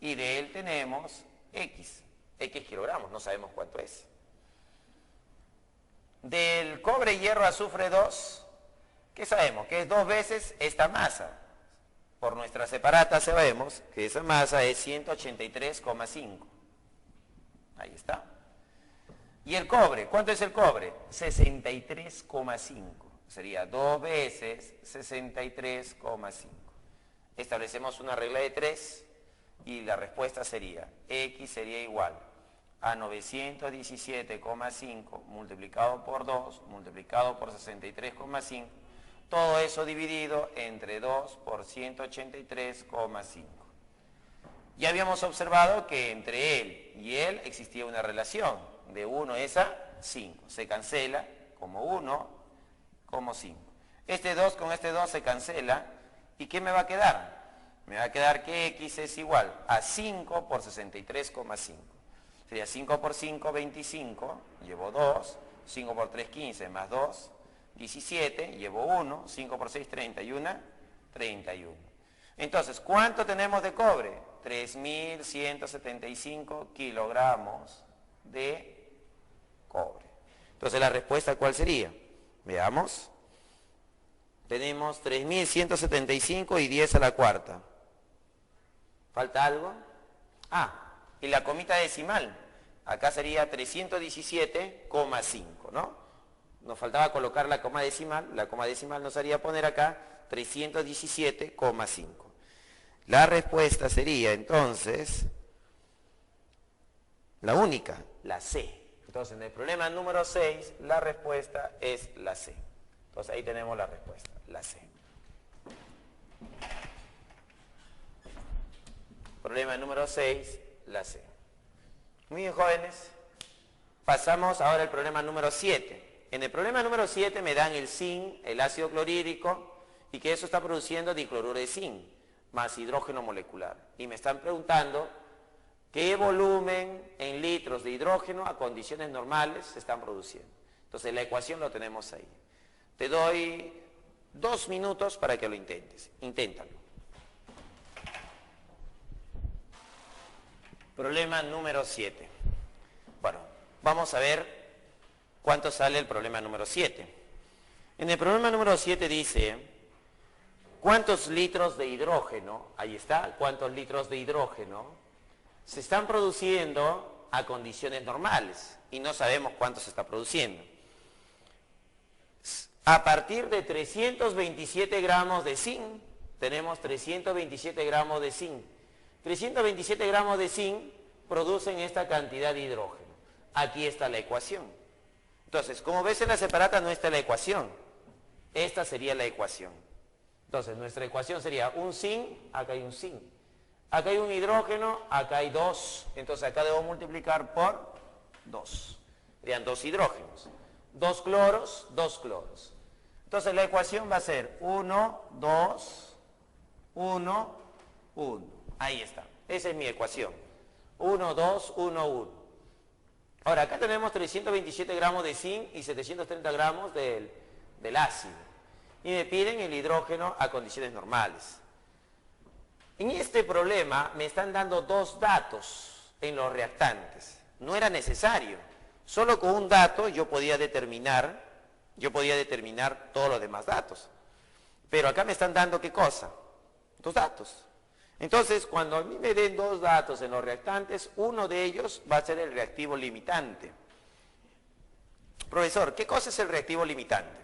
Y de él tenemos X kilogramos. No sabemos cuánto es. Del cobre, hierro, azufre 2, ¿qué sabemos? Que es 2 veces esta masa. Por nuestra separata sabemos que esa masa es 183,5. Ahí está. Y el cobre, ¿cuánto es el cobre? 63,5. Sería 2 veces 63,5. Establecemos una regla de 3 y la respuesta sería, X sería igual a 917,5 multiplicado por 2 multiplicado por 63,5. Todo eso dividido entre 2 por 183,5. Ya habíamos observado que entre él y él existía una relación. De 1 es a 5. Se cancela como 1, como 5. Este 2 con este 2 se cancela. ¿Y qué me va a quedar? Me va a quedar que X es igual a 5 por 63,5. Sería 5 por 5, 25. Llevo 2. 5 por 3, 15. Más 2. 17, llevo 1, 5 por 6, 31, 31. Entonces, ¿cuánto tenemos de cobre? 3.175 kilogramos de cobre. Entonces, ¿la respuesta cuál sería? Veamos. Tenemos 3.175 y 10 a la cuarta. ¿Falta algo? Ah, y la comita decimal. Acá sería 317,5, ¿no? Nos faltaba colocar la coma decimal nos haría poner acá 317,5. La respuesta sería entonces la única, la C. Entonces en el problema número 6 la respuesta es la C. Entonces ahí tenemos la respuesta, la C. Problema número 6, la C. Muy bien, jóvenes. Pasamos ahora al problema número 7. En el problema número 7 me dan el zinc, el ácido clorhídrico, y que eso está produciendo dicloruro de zinc, más hidrógeno molecular. Y me están preguntando qué volumen en litros de hidrógeno a condiciones normales se están produciendo. Entonces la ecuación lo tenemos ahí. Te doy 2 minutos para que lo intentes. Inténtalo. Problema número 7. Bueno, vamos a ver cuánto sale el problema número 7. En el problema número 7 dice, ¿cuántos litros de hidrógeno, ahí está, cuántos litros de hidrógeno se están produciendo a condiciones normales? Y no sabemos cuánto se está produciendo. A partir de 327 gramos de zinc, tenemos 327 gramos de zinc. 327 gramos de zinc producen esta cantidad de hidrógeno. Aquí está la ecuación. Entonces, como ves en la separata no está la ecuación. Esta sería la ecuación. Entonces, nuestra ecuación sería un zinc, acá hay un zinc. Acá hay un hidrógeno, acá hay 2. Entonces acá debo multiplicar por 2. Serían 2 hidrógenos. 2 cloros, 2 cloros. Entonces la ecuación va a ser 1, 2, 1, 1. Ahí está. Esa es mi ecuación. 1, 2, 1, 1. Ahora, acá tenemos 327 gramos de zinc y 730 gramos del ácido. Y me piden el hidrógeno a condiciones normales. En este problema me están dando 2 datos en los reactantes. No era necesario. Solo con un dato yo podía determinar todos los demás datos. Pero acá me están dando ¿qué cosa? 2 datos. Entonces, cuando a mí me den 2 datos en los reactantes, uno de ellos va a ser el reactivo limitante. Profesor, ¿qué cosa es el reactivo limitante?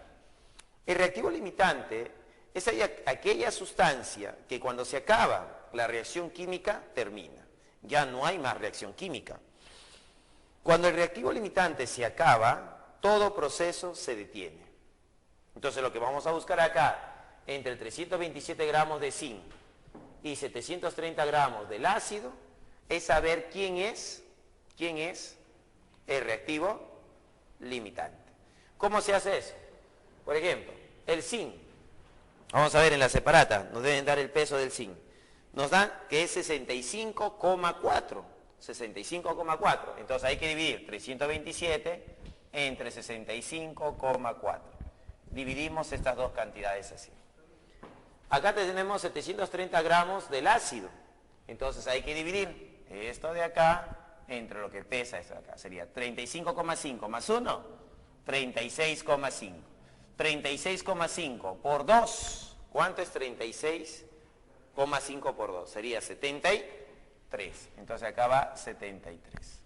El reactivo limitante es aquella sustancia que cuando se acaba la reacción química, termina. Ya no hay más reacción química. Cuando el reactivo limitante se acaba, todo proceso se detiene. Entonces, lo que vamos a buscar acá, entre 327 gramos de zinc y 730 gramos del ácido, es saber quién es el reactivo limitante. ¿Cómo se hace eso? Por ejemplo, el zinc. Vamos a ver en la separata, nos deben dar el peso del zinc. Nos dan que es 65,4. 65,4. Entonces hay que dividir 327 entre 65,4. Dividimos estas dos cantidades así. Acá tenemos 730 gramos del ácido. Entonces hay que dividir esto de acá entre lo que pesa esto de acá. Sería 35,5 más 1, 36,5. 36,5 por 2. ¿Cuánto es 36,5 por 2? Sería 73. Entonces acá va 73.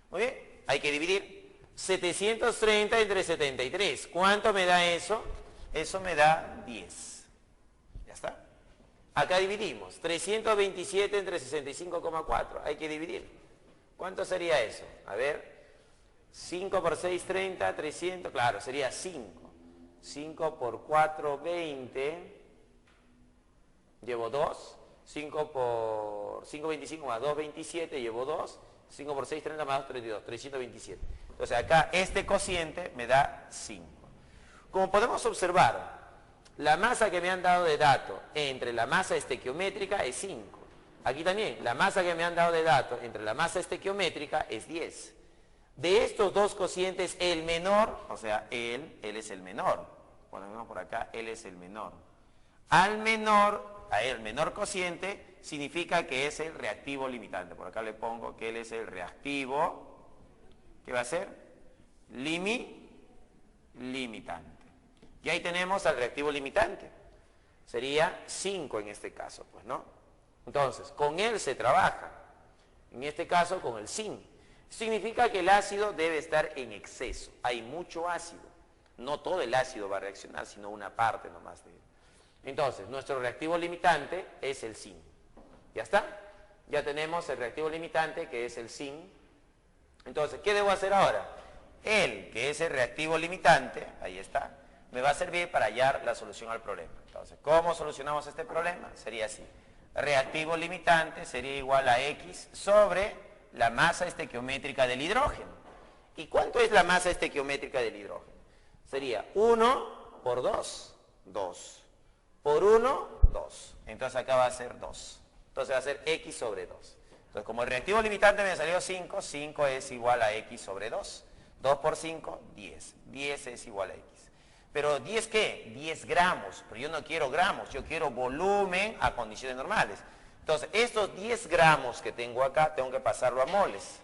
Muy bien, hay que dividir 730 entre 73. ¿Cuánto me da eso? Eso me da 10. Ya está. Acá dividimos 327 entre 65,4. Hay que dividir. ¿Cuánto sería eso? A ver, 5 por 6, 30, 300. Claro, sería 5. 5 por 4, 20. Llevo 2. 5 por 5, 25 más 2, 27. Llevo 2. 5 por 6, 30 más 2, 32. 327. Entonces acá este cociente me da 5. Como podemos observar, la masa que me han dado de dato entre la masa estequiométrica es 5. Aquí también, la masa que me han dado de dato entre la masa estequiométrica es 10. De estos dos cocientes, el menor, o sea, él es el menor. Ponemos por acá, él es el menor. A el menor cociente significa que es el reactivo limitante. Por acá le pongo que él es el reactivo, ¿qué va a ser? Limitante. Y ahí tenemos al reactivo limitante. Sería 5 en este caso, pues, ¿no? Entonces, con él se trabaja. En este caso, con el zinc. Significa que el ácido debe estar en exceso. Hay mucho ácido. No todo el ácido va a reaccionar, sino una parte nomás de él. Entonces, nuestro reactivo limitante es el zinc. ¿Ya está? Ya tenemos el reactivo limitante, que es el zinc. Entonces, ¿qué debo hacer ahora? Él, que es el reactivo limitante, ahí está, me va a servir para hallar la solución al problema. Entonces, ¿cómo solucionamos este problema? Sería así. Reactivo limitante sería igual a X sobre la masa estequiométrica del hidrógeno. ¿Y cuánto es la masa estequiométrica del hidrógeno? Sería 1 por 2, 2. Por 1, 2. Entonces acá va a ser 2. Entonces va a ser X sobre 2. Entonces como el reactivo limitante me salió 5, 5 es igual a X sobre 2. 2 por 5, 10. 10 es igual a X. Pero 10 ¿qué? 10 gramos. Pero yo no quiero gramos, yo quiero volumen a condiciones normales. Entonces, estos 10 gramos que tengo acá, tengo que pasarlo a moles.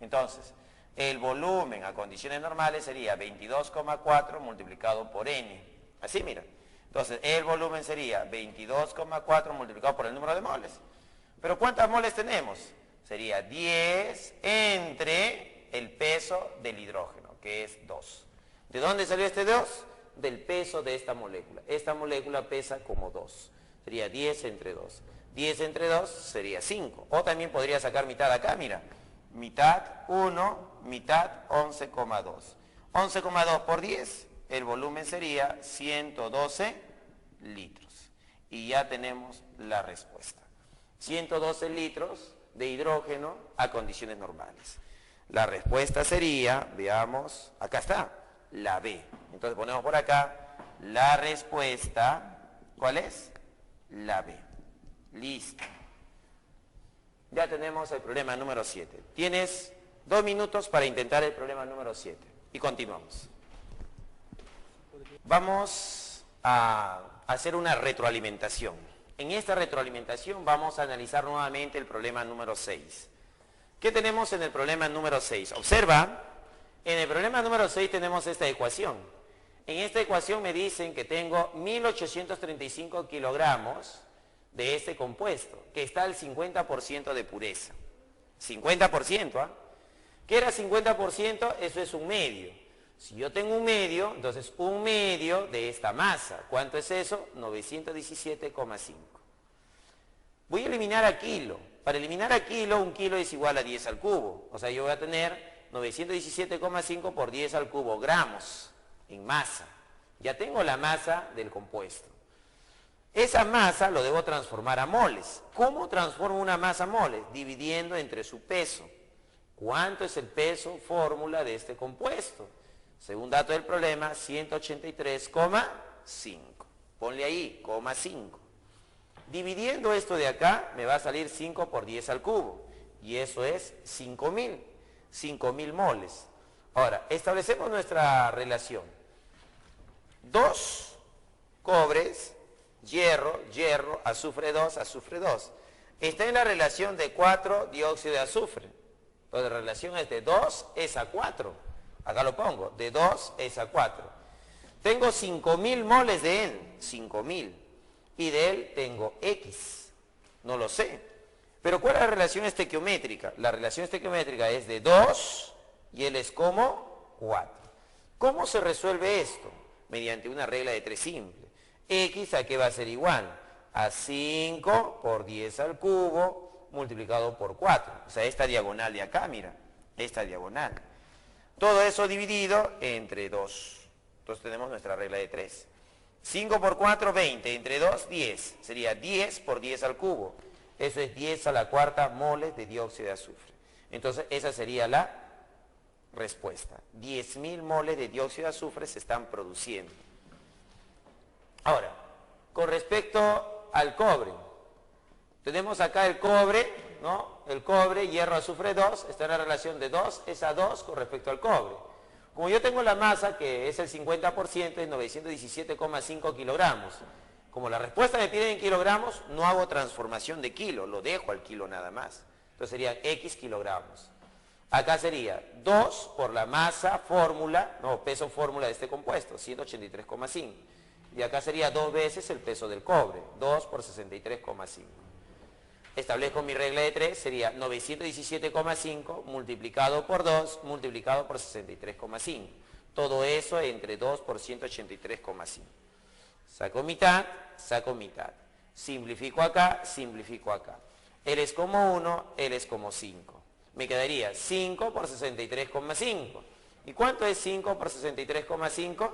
Entonces, el volumen a condiciones normales sería 22,4 multiplicado por N. Así, mira. Entonces, el volumen sería 22,4 multiplicado por el número de moles. Pero ¿cuántas moles tenemos? Sería 10 entre el peso del hidrógeno, que es 2. ¿De dónde salió este 2? Del peso de esta molécula. Esta molécula pesa como 2. Sería 10 entre 2. 10 entre 2 sería 5. O también podría sacar mitad acá, mira. Mitad 1, mitad 11,2. 11,2 por 10, el volumen sería 112 litros. Y ya tenemos la respuesta. 112 litros de hidrógeno a condiciones normales. La respuesta sería, veamos, acá está, la B. Entonces ponemos por acá, la respuesta, ¿cuál es? La B. Listo. Ya tenemos el problema número 7. Tienes 2 minutos para intentar el problema número 7. Y continuamos. Vamos a hacer una retroalimentación. En esta retroalimentación vamos a analizar nuevamente el problema número 6. ¿Qué tenemos en el problema número 6? Observa, en el problema número 6 tenemos esta ecuación. En esta ecuación me dicen que tengo 1835 kilogramos de este compuesto, que está al 50% de pureza. 50%, ¿ah? ¿Qué era 50%? Eso es un medio. Si yo tengo un medio, entonces un medio de esta masa. ¿Cuánto es eso? 917,5. Voy a eliminar a kilo. Para eliminar a kilo, un kilo es igual a 10 al cubo. O sea, yo voy a tener 917,5 por 10 al cubo gramos en masa. Ya tengo la masa del compuesto. Esa masa lo debo transformar a moles. ¿Cómo transformo una masa a moles? Dividiendo entre su peso. ¿Cuánto es el peso? Fórmula de este compuesto. Según dato del problema, 183,5. Ponle ahí, 5. Dividiendo esto de acá, me va a salir 5 por 10 al cubo. Y eso es 5.000. 5.000 moles. Ahora, establecemos nuestra relación. 2 cobres, hierro, hierro, azufre 2, azufre 2. Está en la relación de 4 dióxido de azufre. Entonces la relación es de 2 es a 4. Acá lo pongo, de 2 es a 4. Tengo 5.000 moles de él, 5.000. Y de él tengo X. No lo sé. Pero ¿cuál es la relación estequiométrica? La relación estequiométrica es de 2 y él es como 4. ¿Cómo se resuelve esto? Mediante una regla de 3 simple. X a qué va a ser igual? A 5 por 10 al cubo multiplicado por 4. O sea, esta diagonal de acá, mira, esta diagonal. Todo eso dividido entre 2. Entonces tenemos nuestra regla de 3. 5 por 4, 20. Entre 2, 10. Sería 10 por 10 al cubo. Eso es 10 a la cuarta moles de dióxido de azufre. Entonces esa sería la respuesta. 10.000 moles de dióxido de azufre se están produciendo. Ahora, con respecto al cobre. Tenemos acá el cobre, ¿no? El cobre, hierro, azufre 2, está en la relación de 2 es a 2 con respecto al cobre. Como yo tengo la masa, que es el 50%, es 917,5 kilogramos. Como la respuesta me pide en kilogramos, no hago transformación de kilo, lo dejo al kilo nada más. Entonces serían X kilogramos. Acá sería 2 por la masa fórmula, no, peso fórmula de este compuesto, 183,5. Y acá sería 2 veces el peso del cobre, 2 por 63,5. Establezco mi regla de 3, sería 917,5 multiplicado por 2 multiplicado por 63,5. Todo eso entre 2 por 183,5. Saco mitad, saco mitad. Simplifico acá, simplifico acá. L es como 1, L es como 5. Me quedaría 5 por 63,5. ¿Y cuánto es 5 por 63,5?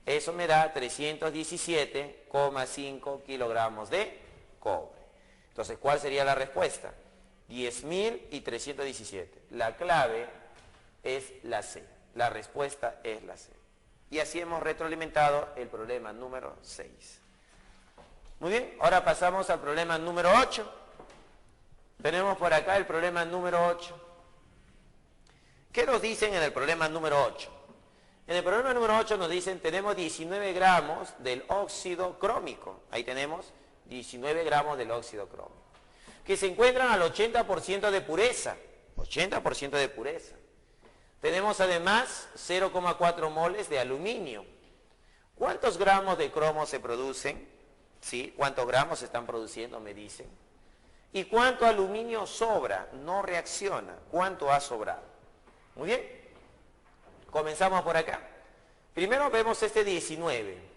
Eso me da 317,5 kilogramos de cobre. Entonces, ¿cuál sería la respuesta? 10.000 y 317. La clave es la C. La respuesta es la C. Y así hemos retroalimentado el problema número 6. Muy bien, ahora pasamos al problema número 8. Tenemos por acá el problema número 8. ¿Qué nos dicen en el problema número 8? En el problema número 8 nos dicen, tenemos 19 gramos del óxido crómico. Ahí tenemos 19 gramos del óxido crómico, que se encuentran al 80% de pureza. 80% de pureza. Tenemos además 0,4 moles de aluminio. ¿Cuántos gramos de cromo se producen? ¿Sí? ¿Cuántos gramos se están produciendo? Me dicen. ¿Y cuánto aluminio sobra? No reacciona. ¿Cuánto ha sobrado? Muy bien. Comenzamos por acá. Primero vemos este 19.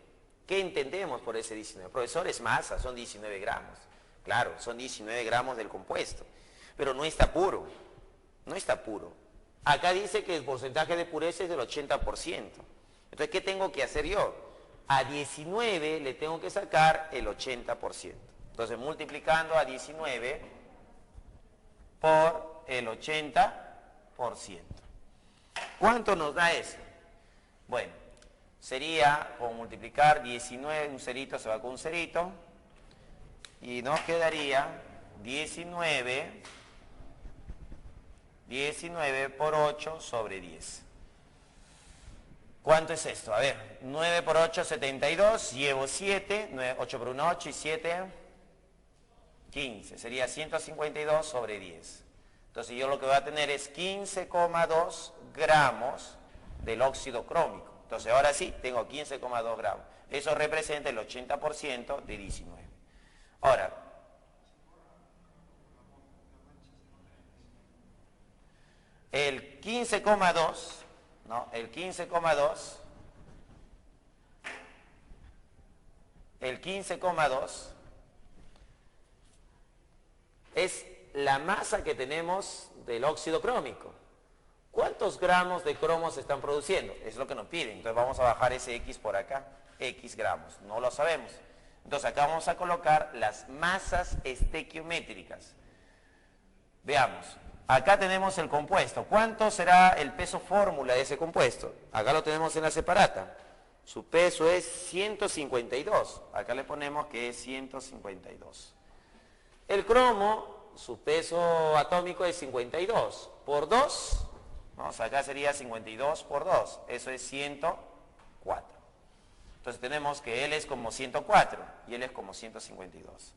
¿Qué entendemos por ese 19? Profesor, es masa, son 19 gramos. Claro, son 19 gramos del compuesto. Pero no está puro. No está puro. Acá dice que el porcentaje de pureza es del 80%. Entonces, ¿qué tengo que hacer yo? A 19 le tengo que sacar el 80%. Entonces, multiplicando a 19 por el 80%. ¿Cuánto nos da eso? Bueno, sería como multiplicar 19, un cerito se va con un cerito, y nos quedaría 19 por 8 sobre 10. ¿Cuánto es esto? A ver, 9 por 8, 72, llevo 7, 8 por 1, 8 y 7, 15. Sería 152 sobre 10. Entonces yo lo que voy a tener es 15,2 gramos del óxido crómico. Entonces ahora sí, tengo 15,2 gramos. Eso representa el 80% de 19. Ahora, el 15,2, ¿no? El 15,2 es la masa que tenemos del óxido crómico. ¿Cuántos gramos de cromo se están produciendo? Es lo que nos piden. Entonces vamos a bajar ese X por acá. X gramos. No lo sabemos. Entonces acá vamos a colocar las masas estequiométricas. Veamos. Acá tenemos el compuesto. ¿Cuánto será el peso fórmula de ese compuesto? Acá lo tenemos en la separata. Su peso es 152. Acá le ponemos que es 152. El cromo, su peso atómico es 52. Por 2, vamos, acá sería 52 por 2. Eso es 104. Entonces tenemos que él es como 104 y él es como 152.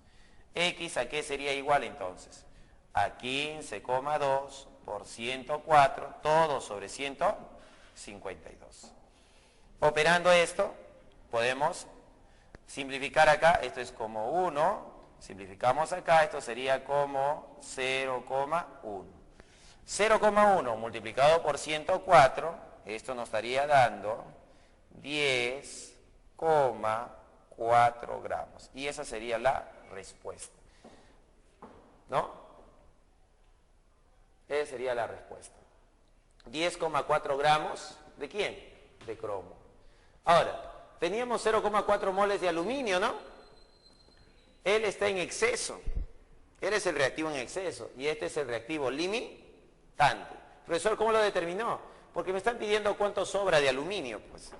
X, ¿a qué sería igual entonces? A 15,2 por 104, todo sobre 152. Operando esto, podemos simplificar acá. Esto es como 1. Simplificamos acá, esto sería como 0,1. 0,1 multiplicado por 104, esto nos estaría dando 10,4 gramos. Y esa sería la respuesta. ¿No? Esa sería la respuesta. 10,4 gramos, ¿de quién? De cromo. Ahora, teníamos 0,4 moles de aluminio, ¿no? Él está en exceso. Él es el reactivo en exceso. Y este es el reactivo limitante. Profesor, ¿cómo lo determinó? Porque me están pidiendo cuánto sobra de aluminio. Pues,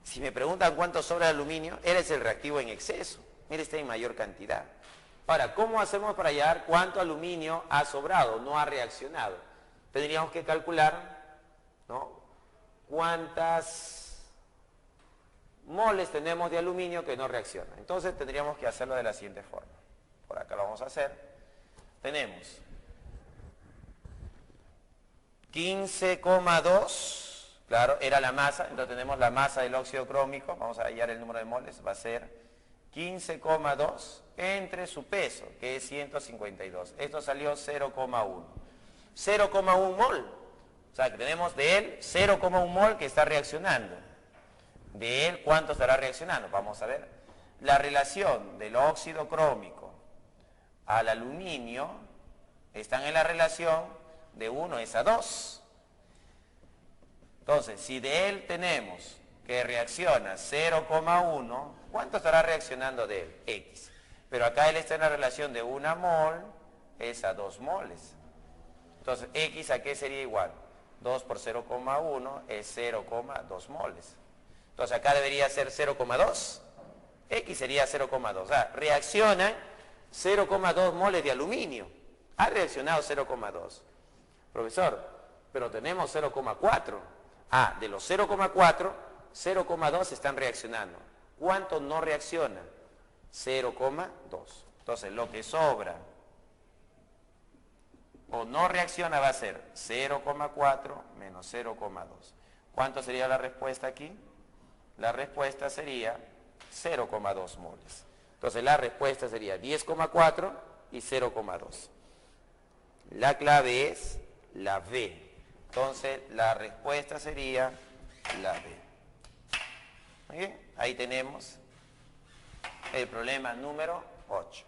si me preguntan cuánto sobra de aluminio, él es el reactivo en exceso. Él está en mayor cantidad. Ahora, ¿cómo hacemos para hallar cuánto aluminio ha sobrado, no ha reaccionado? Tendríamos que calcular, ¿no?, cuántas moles tenemos de aluminio que no reacciona. Entonces tendríamos que hacerlo de la siguiente forma. Por acá lo vamos a hacer. Tenemos 15,2, claro, era la masa, entonces tenemos la masa del óxido crómico, vamos a hallar el número de moles, va a ser 15,2 entre su peso, que es 152. Esto salió 0,1. 0,1 mol. O sea, que tenemos de él 0,1 mol que está reaccionando. De él, ¿cuánto estará reaccionando? Vamos a ver. La relación del óxido crómico al aluminio están en la relación de 1:2. Entonces, si de él tenemos que reacciona 0,1, ¿cuánto estará reaccionando de él? X. Pero acá él está en la relación de 1 mol es a 2 moles. Entonces, X, ¿a qué sería igual? 2 por 0,1 es 0,2 moles. Entonces acá debería ser 0,2. X sería 0,2. O sea, reacciona 0,2 moles de aluminio. Ha reaccionado 0,2. Profesor, pero tenemos 0,4. Ah, de los 0,4, 0,2 están reaccionando. ¿Cuánto no reacciona? 0,2. Entonces lo que sobra o no reacciona va a ser 0,4 menos 0,2. ¿Cuánto sería la respuesta aquí? La respuesta sería 0,2 moles. Entonces la respuesta sería 10,4 y 0,2. La clave es la B. Entonces la respuesta sería la B. ¿Muy bien? Ahí tenemos el problema número 8.